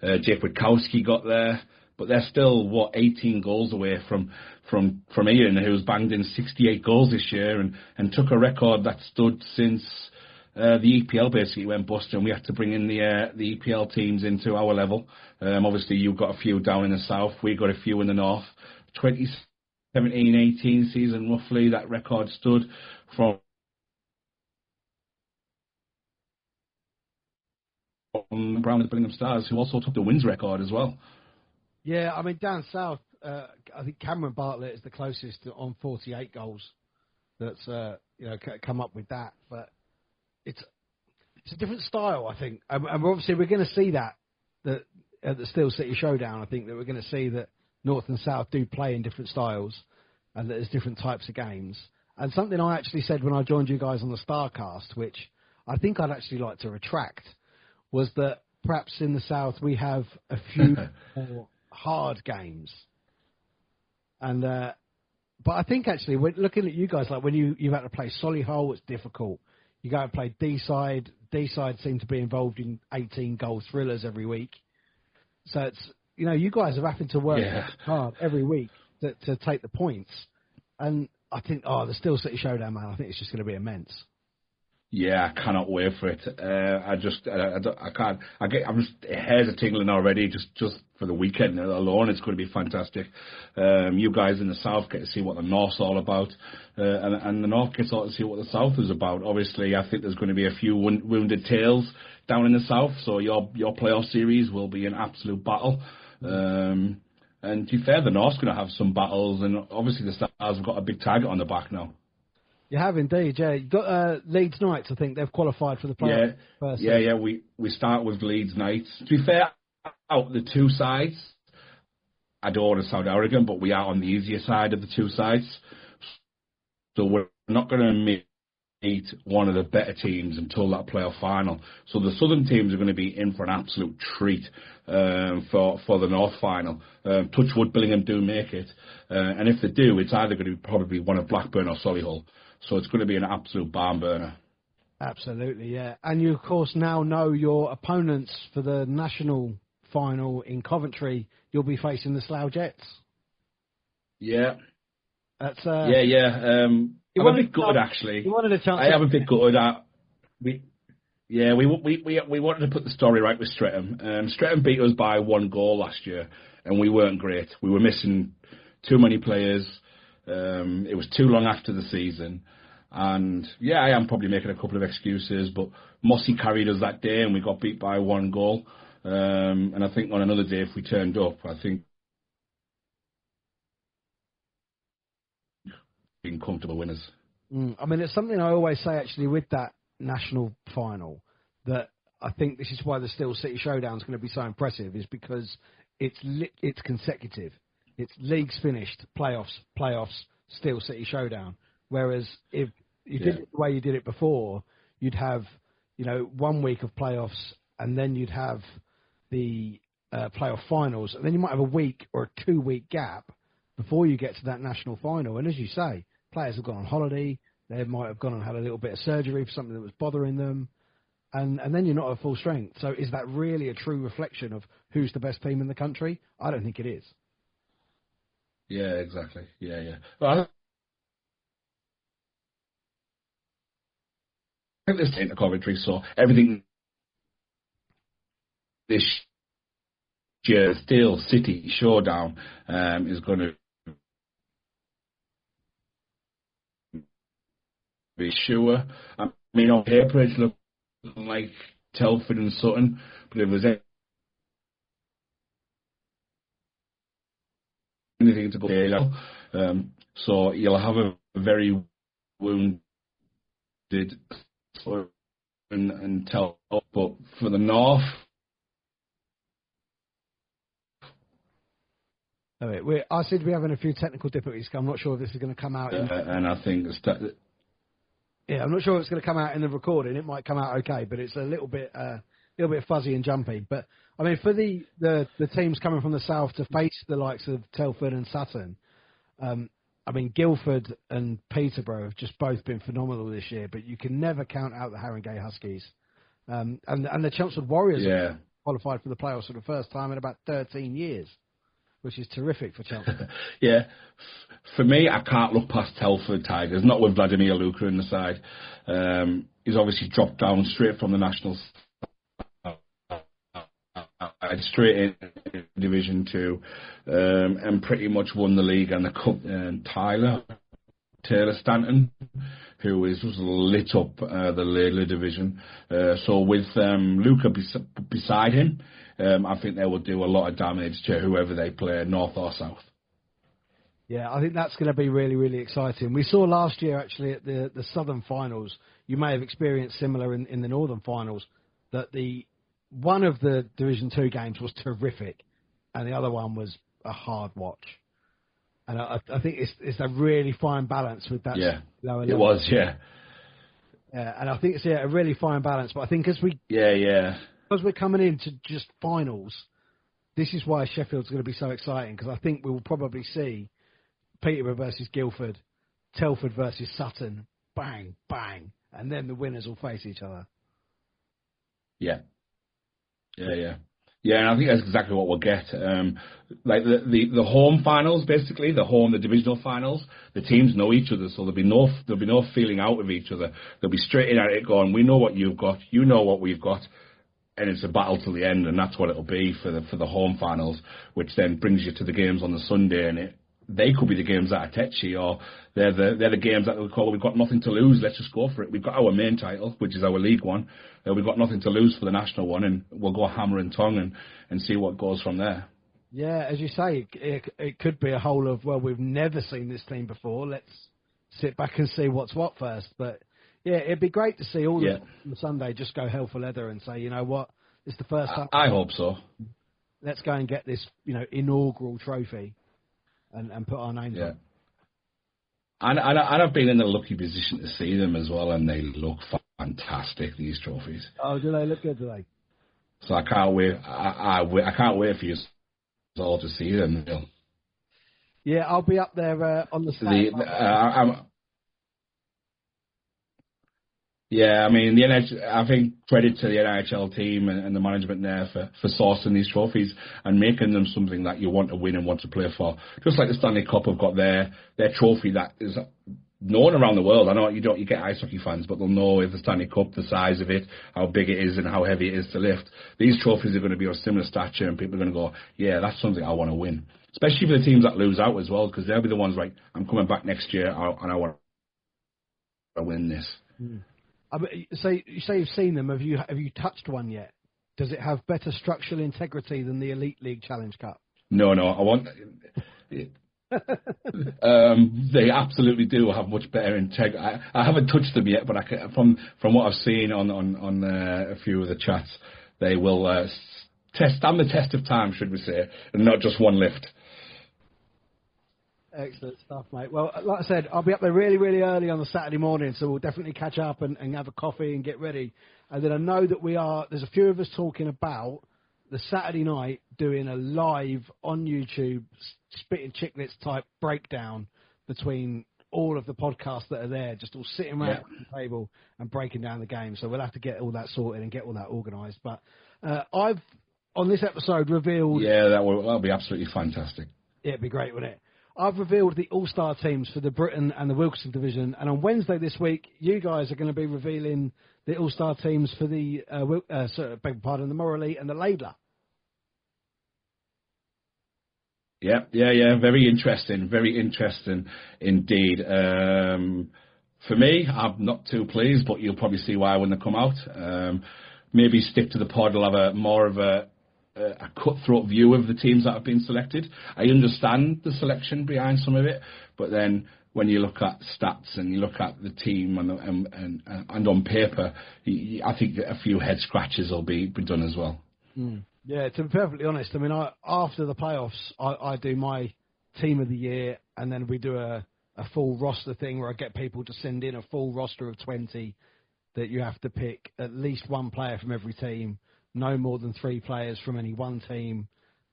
Jake Witkowski got there. But they're still, 18 goals away from Ian, who's banged in 68 goals this year and took a record that stood since the EPL basically went bust, and we had to bring in the EPL teams into our level. Obviously, you've got a few down in the south. We got a few in the north. 2017-18 season, roughly, that record stood from Brown and the Billingham Stars, who also took the wins record as well. Yeah, I mean, down south, I think Cameron Bartlett is the closest on 48 goals that's come up with that, but it's a different style, I think, and obviously we're going to see that at the Steel City Showdown. I think that we're going to see that North and South do play in different styles, and that there's different types of games. And something I actually said when I joined you guys on the StarCast, which I think I'd actually like to retract, was that perhaps in the South we have a few more hard games, and but I think actually we're looking at you guys, like when you've had to play Solihull, it's difficult. You go and play D-side. D-side seem to be involved in 18-goal thrillers every week. So it's, you guys are having to work hard every week to take the points. And I think, the Steel City Showdown, man, I think it's just going to be immense. Yeah, I cannot wait for it. I can't. I'm just hairs are tingling already. Just for the weekend alone, it's going to be fantastic. You guys in the south get to see what the north's all about, and the north gets to see what the south is about. Obviously, I think there's going to be a few wounded tails down in the south, so your playoff series will be an absolute battle. And to be fair, the north's going to have some battles, and obviously the Stars have got a big target on the back now. You have indeed, yeah. You've got Leeds Knights, I think. They've qualified for the playoff. Yeah. We start with Leeds Knights. To be fair, out the 2 sides, I don't want to sound arrogant, but we are on the easier side of the 2 sides. So we're not going to meet one of the better teams until that playoff final. So the southern teams are going to be in for an absolute treat for the north final. Touch wood, Billingham do make it. And if they do, it's either going to be probably one of Blackburn or Solihull. So it's going to be an absolute barn burner. Absolutely, yeah. And you, of course, now know your opponents for the national final in Coventry. You'll be facing the Slough Jets. Yeah. That's I'm a bit gutted, actually. You wanted a chance. I am a bit gutted. We wanted to put the story right with Streatham. Streatham beat us by 1 goal last year, and we weren't great. We were missing too many players. It was too long after the season. And, yeah, I am probably making a couple of excuses, but Mossy carried us that day, and we got beat by 1 goal. And I think on another day, if we turned up, I think being comfortable winners. I mean, it's something I always say, actually, with that national final, that I think this is why the Steel City Showdown is going to be so impressive, is because it's consecutive. It's leagues finished, playoffs, Steel City Showdown. Whereas if you did it the way you did it before, you'd have, 1 week of playoffs, and then you'd have the playoff finals, and then you might have a week or a 2-week gap before you get to that national final. And as you say, players have gone on holiday, they might have gone and had a little bit of surgery for something that was bothering them, and then you're not at full strength. So is that really a true reflection of who's the best team in the country? I don't think it is. Yeah, exactly. Yeah. Well, I think this ain't a Coventry, so everything this year's Steel City Showdown is going to be sure. I mean, on paper it's looking like Telford and Sutton, but if there's anything to go, so you'll have a very wounded and Telford, but for the North. I seem to be having a few technical difficulties. I'm not sure if this is going to come out. And I think I'm not sure if it's going to come out in the recording. It might come out okay, but it's a little bit fuzzy and jumpy. But I mean, for the teams coming from the south to face the likes of Telford and Sutton, I mean, Guildford and Peterborough have just both been phenomenal this year. But you can never count out the Haringey Huskies, and the Chelmsford Warriors have qualified for the playoffs for the first time in about 13 years. Which is terrific for Chelsea. Yeah. For me, I can't look past Telford Tigers, not with Vladimir Luka in the side. He's obviously dropped down straight from the national side, straight in Division 2, and pretty much won the league and the cup. Taylor Stanton, who is just lit up the Laidler division. So with Luka beside him, I think they will do a lot of damage to whoever they play, north or south. Yeah, I think that's going to be really, really exciting. We saw last year, actually, at the Southern Finals, you may have experienced similar in the Northern Finals, that one of the Division 2 games was terrific, and the other one was a hard watch. And I think it's a really fine balance with that. Yeah, lower it level. Was, yeah. Yeah, and I think it's a really fine balance. But I think because we're coming into just finals, this is why Sheffield's going to be so exciting, because I think we will probably see Peterborough versus Guildford, Telford versus Sutton, bang, bang, and then the winners will face each other. Yeah, and I think that's exactly what we'll get. Like the home finals, basically, the divisional finals, the teams know each other, so there'll be no feeling out of each other. They'll be straight in at it going, we know what you've got, you know what we've got, and it's a battle till the end, and that's what it'll be for the home finals, which then brings you to the games on the Sunday, and they could be the games that are tetchy, or they're the games that we call, we've got nothing to lose, let's just go for it. We've got our main title, which is our League One. We've got nothing to lose for the national one, and we'll go hammer and tongue and see what goes from there. Yeah, as you say, it could be a whole of, well, we've never seen this team before. Let's sit back and see what's what first. But, yeah, it'd be great to see all of them on Sunday just go hell for leather and say, you know what, it's the first time. I hope so. Let's go and get this, inaugural trophy and put our names on. And I've been in the lucky position to see them as well, and they look fantastic, these trophies. Oh, do they look good, do they? So I can't wait. I can't wait for you all to see them. Yeah, I'll be up there on the Saturday. Yeah, I mean, I think credit to the NIHL team and the management there for sourcing these trophies and making them something that you want to win and want to play for. Just like the Stanley Cup have got their trophy that is known around the world. I know you get ice hockey fans, but they'll know if the Stanley Cup, the size of it, how big it is and how heavy it is to lift. These trophies are going to be of similar stature and people are going to go, yeah, that's something I want to win. Especially for the teams that lose out as well, because they'll be the ones like, I'm coming back next year and I want to win this. So you say you've seen them. Have you touched one yet? Does it have better structural integrity than the Elite League Challenge Cup? No, I want. They absolutely do have much better integrity. I haven't touched them yet, but from what I've seen on a few of the chats, they will stand the test of time, should we say, and not just one lift. Excellent stuff, mate. Well, like I said, I'll be up there really, really early on the Saturday morning, so we'll definitely catch up and have a coffee and get ready. And then I know that there's a few of us talking about the Saturday night doing a live on YouTube Spitting Chicklets type breakdown between all of the podcasts that are there, just all sitting around the table and breaking down the game. So we'll have to get all that sorted and get all that organised. But I've, on this episode, revealed... Yeah, that'll be absolutely fantastic. Yeah, it'd be great, wouldn't it? I've revealed the All-Star teams for the Britton and the Wilkinson division, and on Wednesday this week, you guys are going to be revealing the All-Star teams for the the Moralee and the Laidler. Yeah. Very interesting indeed. For me, I'm not too pleased, but you'll probably see why when they come out. Maybe stick to the pod. I'll have more of a cutthroat view of the teams that have been selected. I understand the selection behind some of it, but then when you look at stats and you look at the team and on paper, I think a few head scratches will be done as well. Yeah, to be perfectly honest, I mean, after the playoffs, I do my team of the year, and then we do a full roster thing where I get people to send in a full roster of 20 that you have to pick at least one player from every team, no more than 3 players from any one team,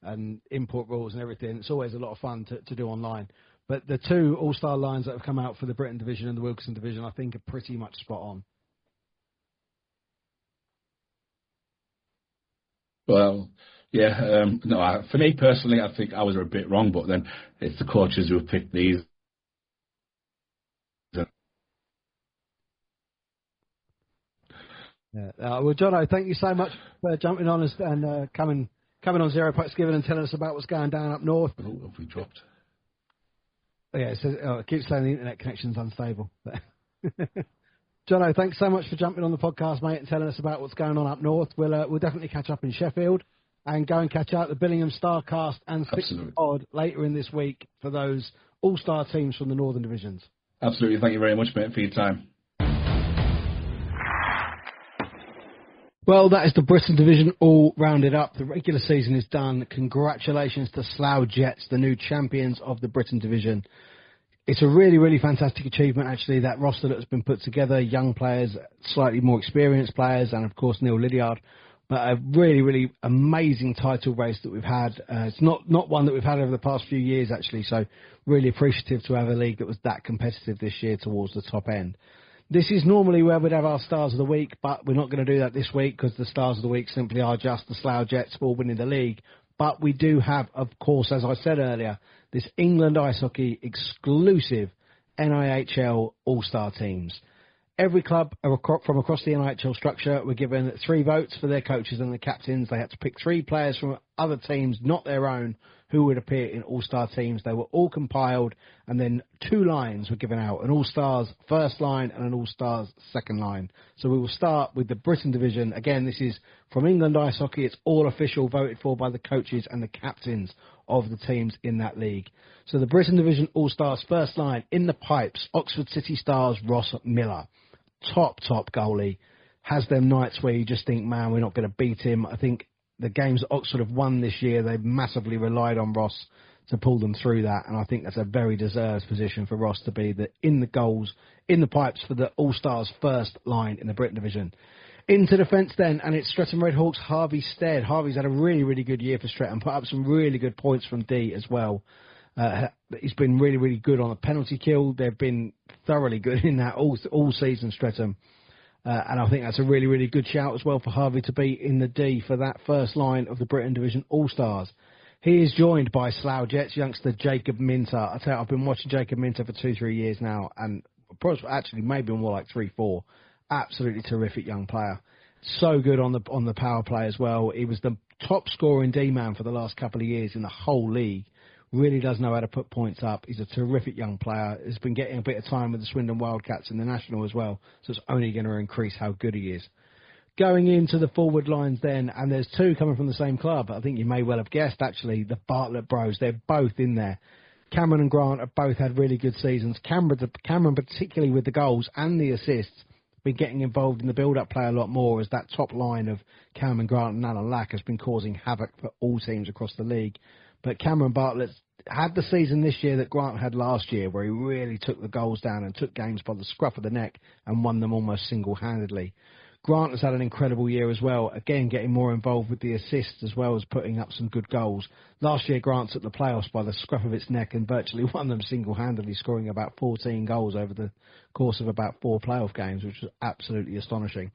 and import rules and everything. It's always a lot of fun to do online. But the 2 All-Star lines that have come out for the Britton division and the Wilkinson division, I think, are pretty much spot on. Well, yeah, no, for me personally, I think I was a bit wrong, but then it's the coaches who have picked these. Yeah. Well, Jono, thank you so much for jumping on us and coming on Zero Pucks Given and telling us about what's going down up north. Oh, have we dropped? Yeah, it keeps saying the internet connection's unstable. Jono, thanks so much for jumping on the podcast, mate, and telling us about what's going on up north. We'll definitely catch up in Sheffield and go and catch out the Billingham StarCast and Sixth Pod later in this week for those all-star teams from the Northern Divisions. Absolutely. Thank you very much, mate, for your time. Well, that is the Britton division all rounded up. The regular season is done. Congratulations to Slough Jets, the new champions of the Britton division. It's a really, really fantastic achievement, actually, that roster that has been put together, young players, slightly more experienced players, and, of course, Neil Lydiard. But a really, really amazing title race that we've had. It's not one that we've had over the past few years, actually, so really appreciative to have a league that was that competitive this year towards the top end. This is normally where we'd have our Stars of the Week, but we're not going to do that this week because the Stars of the Week simply are just the Slough Jets for winning the league. But we do have, of course, as I said earlier, this England Ice Hockey exclusive NIHL All-Star teams. Every club from across the NIHL structure were given 3 votes for their coaches and the captains. They had to pick 3 players from other teams, not their own, who would appear in All-Star teams. They were all compiled, and then 2 lines were given out, an All-Stars first line and an All-Stars second line. So we will start with the Britton division. Again, this is from England Ice Hockey. It's all official, voted for by the coaches and the captains of the teams in that league. So the Britton division All-Stars first line, in the pipes, Oxford City Stars Ross Miller. Top goalie. Has them nights where you just think, man, we're not going to beat him. I think the games that Oxford have won this year, they've massively relied on Ross to pull them through that, and I think that's a very deserved position for Ross to be in the goals, in the pipes for the All-Stars first line in the Britton division. Into defence then, and it's Streatham Redhawks' Harvey Stead. Harvey's had a really, really good year for Streatham, put up some really good points from D as well. He's been really, really good on a penalty kill. They've been thoroughly good in that all season, Streatham. And I think that's a really, really good shout as well for Harvey to be in the D for that first line of the Britten Division All-Stars. He is joined by Slough Jets youngster Jacob Minter. I tell you, I've been watching Jacob Minter for 2-3 years now, and actually maybe more like 3-4. Absolutely terrific young player. So good on the power play as well. He was the top scoring D-man for the last couple of years in the whole league. Really does know how to put points up. He's a terrific young player. Has been getting a bit of time with the Swindon Wildcats in the National as well, so it's only going to increase how good he is. Going into the forward lines then, and there's two coming from the same club. I think you may well have guessed, actually, the Bartlett Bros. They're both in there. Cameron and Grant have both had really good seasons. Cameron particularly with the goals and the assists, been getting involved in the build-up play a lot more, as that top line of Cameron Grant and Alan Lack has been causing havoc for all teams across the league. But Cameron Bartlett's had the season this year that Grant had last year, where he really took the goals down and took games by the scruff of the neck and won them almost single-handedly. Grant has had an incredible year as well, again getting more involved with the assists as well as putting up some good goals. Last year Grant took the playoffs by the scruff of its neck and virtually won them single-handedly, scoring about 14 goals over the course of about 4 playoff games, which was absolutely astonishing.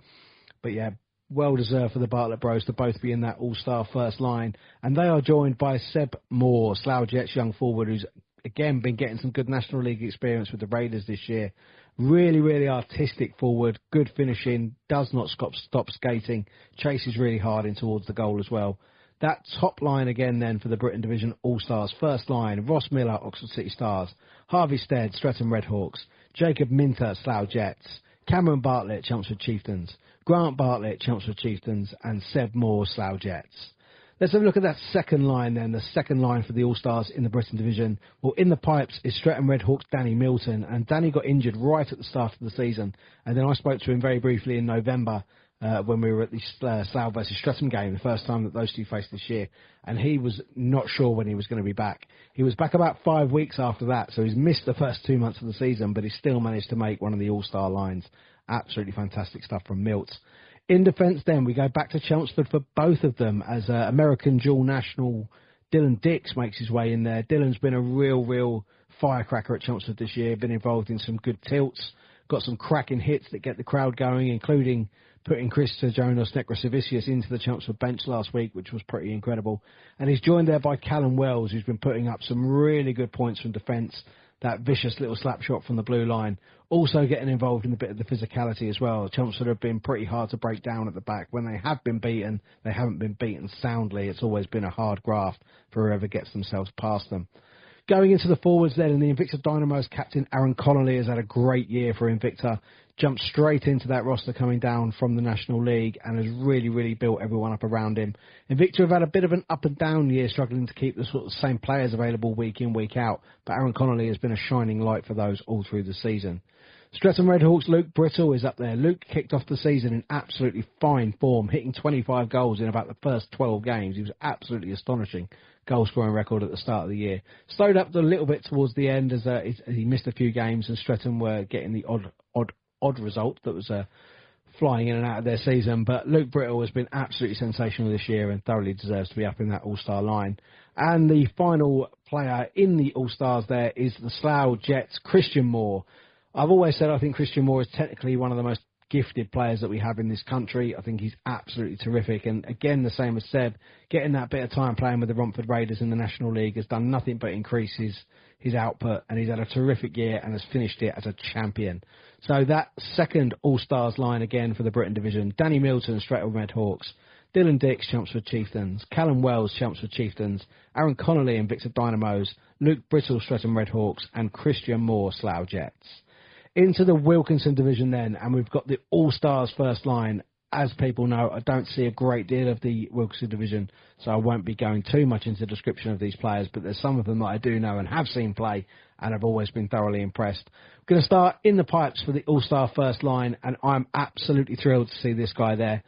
But yeah, well deserved for the Bartlett Bros to both be in that all-star first line. And they are joined by Seb Moore, Slough Jets young forward, who's again been getting some good National League experience with the Raiders this year. Really, really artistic forward, good finishing, does not stop skating, chases really hard in towards the goal as well. That top line again then for the Britten Division All-Stars. First line, Ross Miller, Oxford City Stars, Harvey Stead, Streatham Redhawks, Jacob Minter, Slough Jets, Cameron Bartlett, Chelmsford Chieftains, Grant Bartlett, Chelmsford Chieftains, and Seb Moore, Slough Jets. Let's have a look at that second line then, the second line for the All-Stars in the Britten Division. Well, in the pipes is Streatham Redhawks' Danny Milton, and Danny got injured right at the start of the season, and then I spoke to him very briefly in November when we were at the Slough versus Streatham game, the first time that those two faced this year, and he was not sure when he was going to be back. He was back about 5 weeks after that, so he's missed the first 2 months of the season, but he still managed to make one of the All-Star lines. Absolutely fantastic stuff from Milts. In defence then, we go back to Chelmsford for both of them as American dual national Dylan Dix makes his way in there. Dylan's been a real firecracker at Chelmsford this year, been involved in some good tilts, got some cracking hits that get the crowd going, including putting Jonas Nekrasavicius into the Chelmsford bench last week, which was pretty incredible. And he's joined there by Callum Wells, who's been putting up some really good points from defence. That vicious little slap shot from the blue line. Also getting involved in a bit of the physicality as well. Chelmsford have been pretty hard to break down at the back. When they have been beaten, they haven't been beaten soundly. It's always been a hard graft for whoever gets themselves past them. Going into the forwards then, and the Invicta Dynamo's captain Aaron Connolly has had a great year for Invicta. Jumped straight into that roster coming down from the National League and has really built everyone up around him. Invicta have had a bit of an up and down year, struggling to keep the sort of same players available week in, week out, but Aaron Connolly has been a shining light for those all through the season. Streatham Redhawks' Luke Brittle is up there. Luke kicked off the season in absolutely fine form, hitting 25 goals in about the first 12 games. He was absolutely astonishing goal-scoring record at the start of the year. Slowed up a little bit towards the end as he missed a few games, and Streatham were getting the odd result that was flying in and out of their season. But Luke Brittle has been absolutely sensational this year and thoroughly deserves to be up in that All-Star line. And the final player in the All-Stars there is the Slough Jets' Christian Moore. I've always said I think Christian Moore is technically one of the most gifted players that we have in this country. I think he's absolutely terrific. And again, the same as Seb, getting that bit of time playing with the Romford Raiders in the National League has done nothing but increase his output, and he's had a terrific year and has finished it as a champion. So that second All-Stars line again for the Britten Division: Danny Milton, Streatham Redhawks, Dylan Dix, Chelmsford Chieftains, Callum Wells, Chelmsford Chieftains, Aaron Connolly, Invicta Dynamos, Luke Brittle, Streatham Redhawks, and Christian Moore, Slough Jets. Into the Wilkinson Division then, and we've got the All-Stars first line. As people know, I don't see a great deal of the Wilkinson Division, so I won't be going too much into the description of these players, but there's some of them that I do know and have seen play and have always been thoroughly impressed. I'm going to start in the pipes for the All-Star first line, and I'm absolutely thrilled to see this guy there.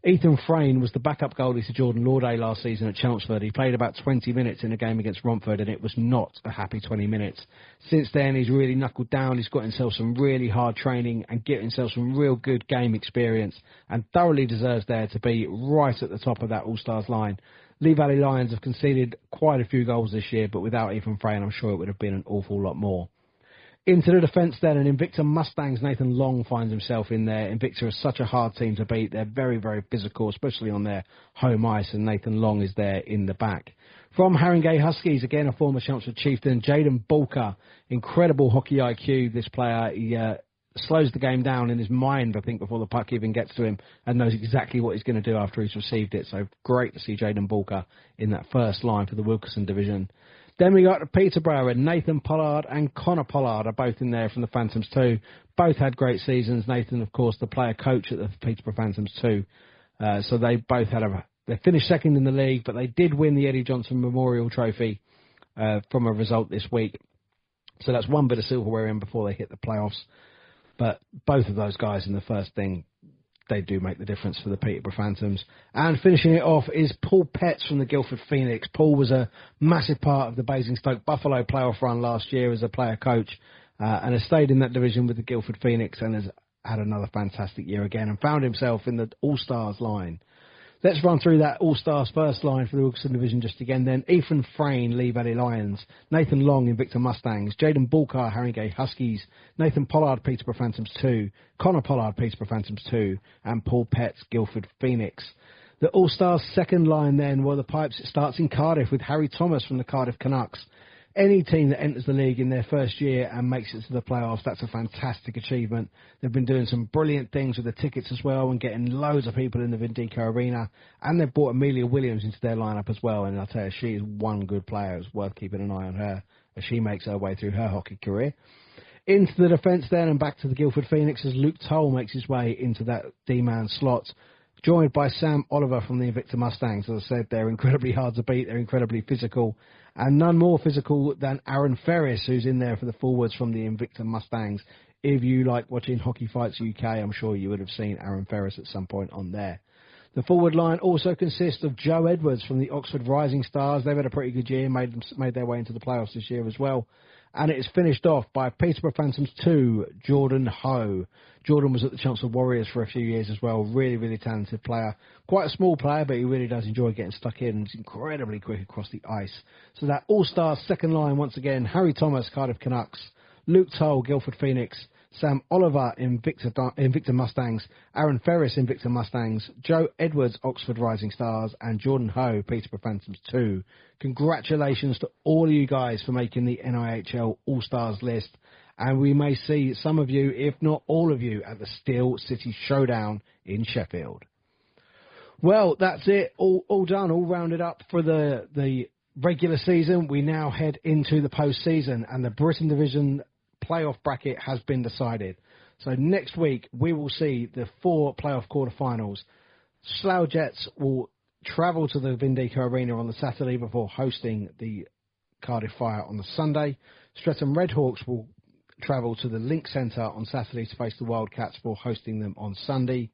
Ethan Frayne was the backup goalie to Jordan Lauday last season at Chelmsford. He played about 20 minutes in a game against Romford, and it was not a happy 20 minutes. Since then, he's really knuckled down. He's got himself some really hard training and get himself some real good game experience, and thoroughly deserves there to be right at the top of that All-Stars line. Lee Valley Lions have conceded quite a few goals this year, but without Ethan Frayne, I'm sure it would have been an awful lot more. Into the defence then, and Invicta Mustangs, Nathan Long finds himself in there. Invicta is such a hard team to beat. They're very, very physical, especially on their home ice, and Nathan Long is there in the back. From Haringey Huskies, again, a former Chelmsford Chieftain, Jaden Bulker. Incredible hockey IQ, this player. He slows the game down in his mind, I think, before the puck even gets to him, and knows exactly what he's going to do after he's received it. So great to see Jaden Bulker in that first line for the Wilkinson division. Then we got Peterborough, and Nathan Pollard and Connor Pollard are both in there from the Phantoms too. Both had great seasons. Nathan, of course, the player coach at the Peterborough Phantoms too. So they both had they finished second in the league, but they did win the Eddie Johnson Memorial Trophy from a result this week. So that's one bit of silverware in before they hit the playoffs. But both of those guys in the first thing, they do make the difference for the Peterborough Phantoms. And finishing it off is Paul Petts from the Guildford Phoenix. Paul was a massive part of the Basingstoke Buffalo playoff run last year as a player coach and has stayed in that division with the Guildford Phoenix and has had another fantastic year again and found himself in the All-Stars line. Let's run through that All-Stars first line for the Wilkinson division just again then. Ethan Frayne, Lee Valley Lions. Nathan Long, Invicta Mustangs. Jaden Bulker, Haringey Huskies. Nathan Pollard, Peterborough Phantoms 2. Connor Pollard, Peterborough Phantoms 2. And Paul Petts, Guildford Phoenix. The All-Stars second line then, the Pipes, it starts in Cardiff with Harry Thomas from the Cardiff Canucks. Any team that enters the league in their first year and makes it to the playoffs, that's a fantastic achievement. They've been doing some brilliant things with the tickets as well and getting loads of people in the Vindico Arena. And they've brought Amelia Williams into their lineup as well. And I'll tell you, she is one good player. It's worth keeping an eye on her as she makes her way through her hockey career. Into the defence then and back to the Guildford Phoenix as Luke Toll makes his way into that D-man slot. Joined by Sam Oliver from the Invicta Mustangs. As I said, they're incredibly hard to beat. They're incredibly physical. And none more physical than Aaron Ferris, who's in there for the forwards from the Invicta Mustangs. If you like watching Hockey Fights UK, I'm sure you would have seen Aaron Ferris at some point on there. The forward line also consists of Joe Edwards from the Oxford Rising Stars. They've had a pretty good year, made their way into the playoffs this year as well. And it is finished off by Peterborough Phantoms 2, Jordan Ho. Jordan was at the Chelmsford Warriors for a few years as well. Really, really talented player. Quite a small player, but he really does enjoy getting stuck in. And he's incredibly quick across the ice. So that All-Stars second line, once again, Harry Thomas, Cardiff Canucks, Luke Toll, Guildford Phoenix, Sam Oliver, Invicta Mustangs, Aaron Ferris, Invicta Mustangs, Joe Edwards, Oxford Rising Stars, and Jordan Ho, Peterborough Phantoms 2. Congratulations to all of you guys for making the NIHL All-Stars list. And we may see some of you, if not all of you, at the Steel City Showdown in Sheffield. Well, that's it. All done, all rounded up for the regular season. We now head into the post-season, and the Britton Division playoff bracket has been decided. So next week, we will see the 4 playoff quarterfinals. Slough Jets will travel to the Vindico Arena on the Saturday before hosting the Cardiff Fire on the Sunday. Streatham Redhawks will travel to the Link Centre on Saturday to face the Wildcats before hosting them on Sunday.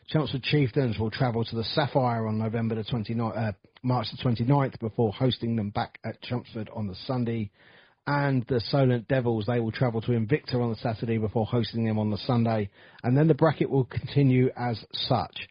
Chelmsford Chieftains will travel to the Sapphire on March the 29th before hosting them back at Chelmsford on the Sunday. And the Solent Devils, they will travel to Invicta on the Saturday before hosting them on the Sunday. And then the bracket will continue as such.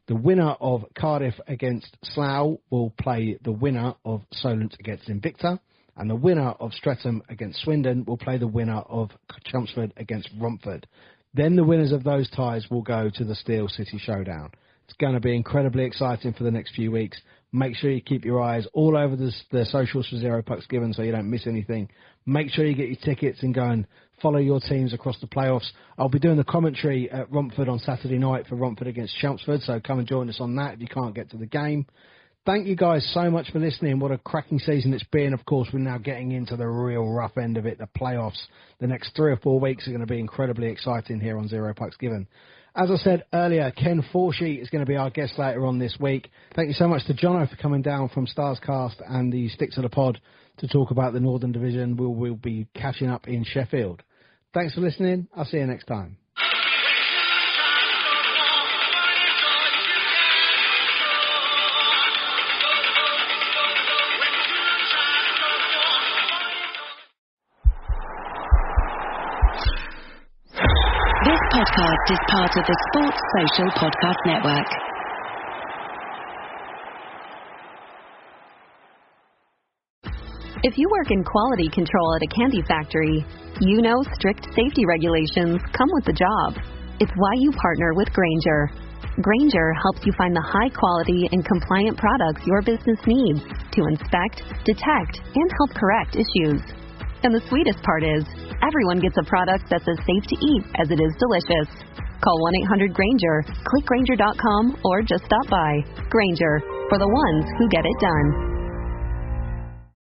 The winner of Cardiff against Slough will play the winner of Solent against Invicta. And the winner of Streatham against Swindon will play the winner of Chelmsford against Romford. Then the winners of those ties will go to the Steel City Showdown. It's going to be incredibly exciting for the next few weeks. Make sure you keep your eyes all over the socials for Zero Pucks Given so you don't miss anything. Make sure you get your tickets and go and follow your teams across the playoffs. I'll be doing the commentary at Romford on Saturday night for Romford against Chelmsford, so come and join us on that if you can't get to the game. Thank you guys so much for listening. What a cracking season it's been. Of course, we're now getting into the real rough end of it, the playoffs. The next 3 or 4 weeks are going to be incredibly exciting here on Zero Pucks Given. As I said earlier, Ken Forshee is going to be our guest later on this week. Thank you so much to Jono for coming down from StarCast and the Stick to the Pod to talk about the Northern Division. We'll be catching up in Sheffield. Thanks for listening. I'll see you next time. This podcast is part of the Sports Social Podcast Network. If you work in quality control at a candy factory, you know strict safety regulations come with the job. It's why you partner with Grainger. Grainger helps you find the high quality and compliant products your business needs to inspect, detect, and help correct issues. And the sweetest part is, everyone gets a product that's as safe to eat as it is delicious. Call 1-800-GRAINGER, click Grainger.com, or just stop by. Grainger, for the ones who get it done.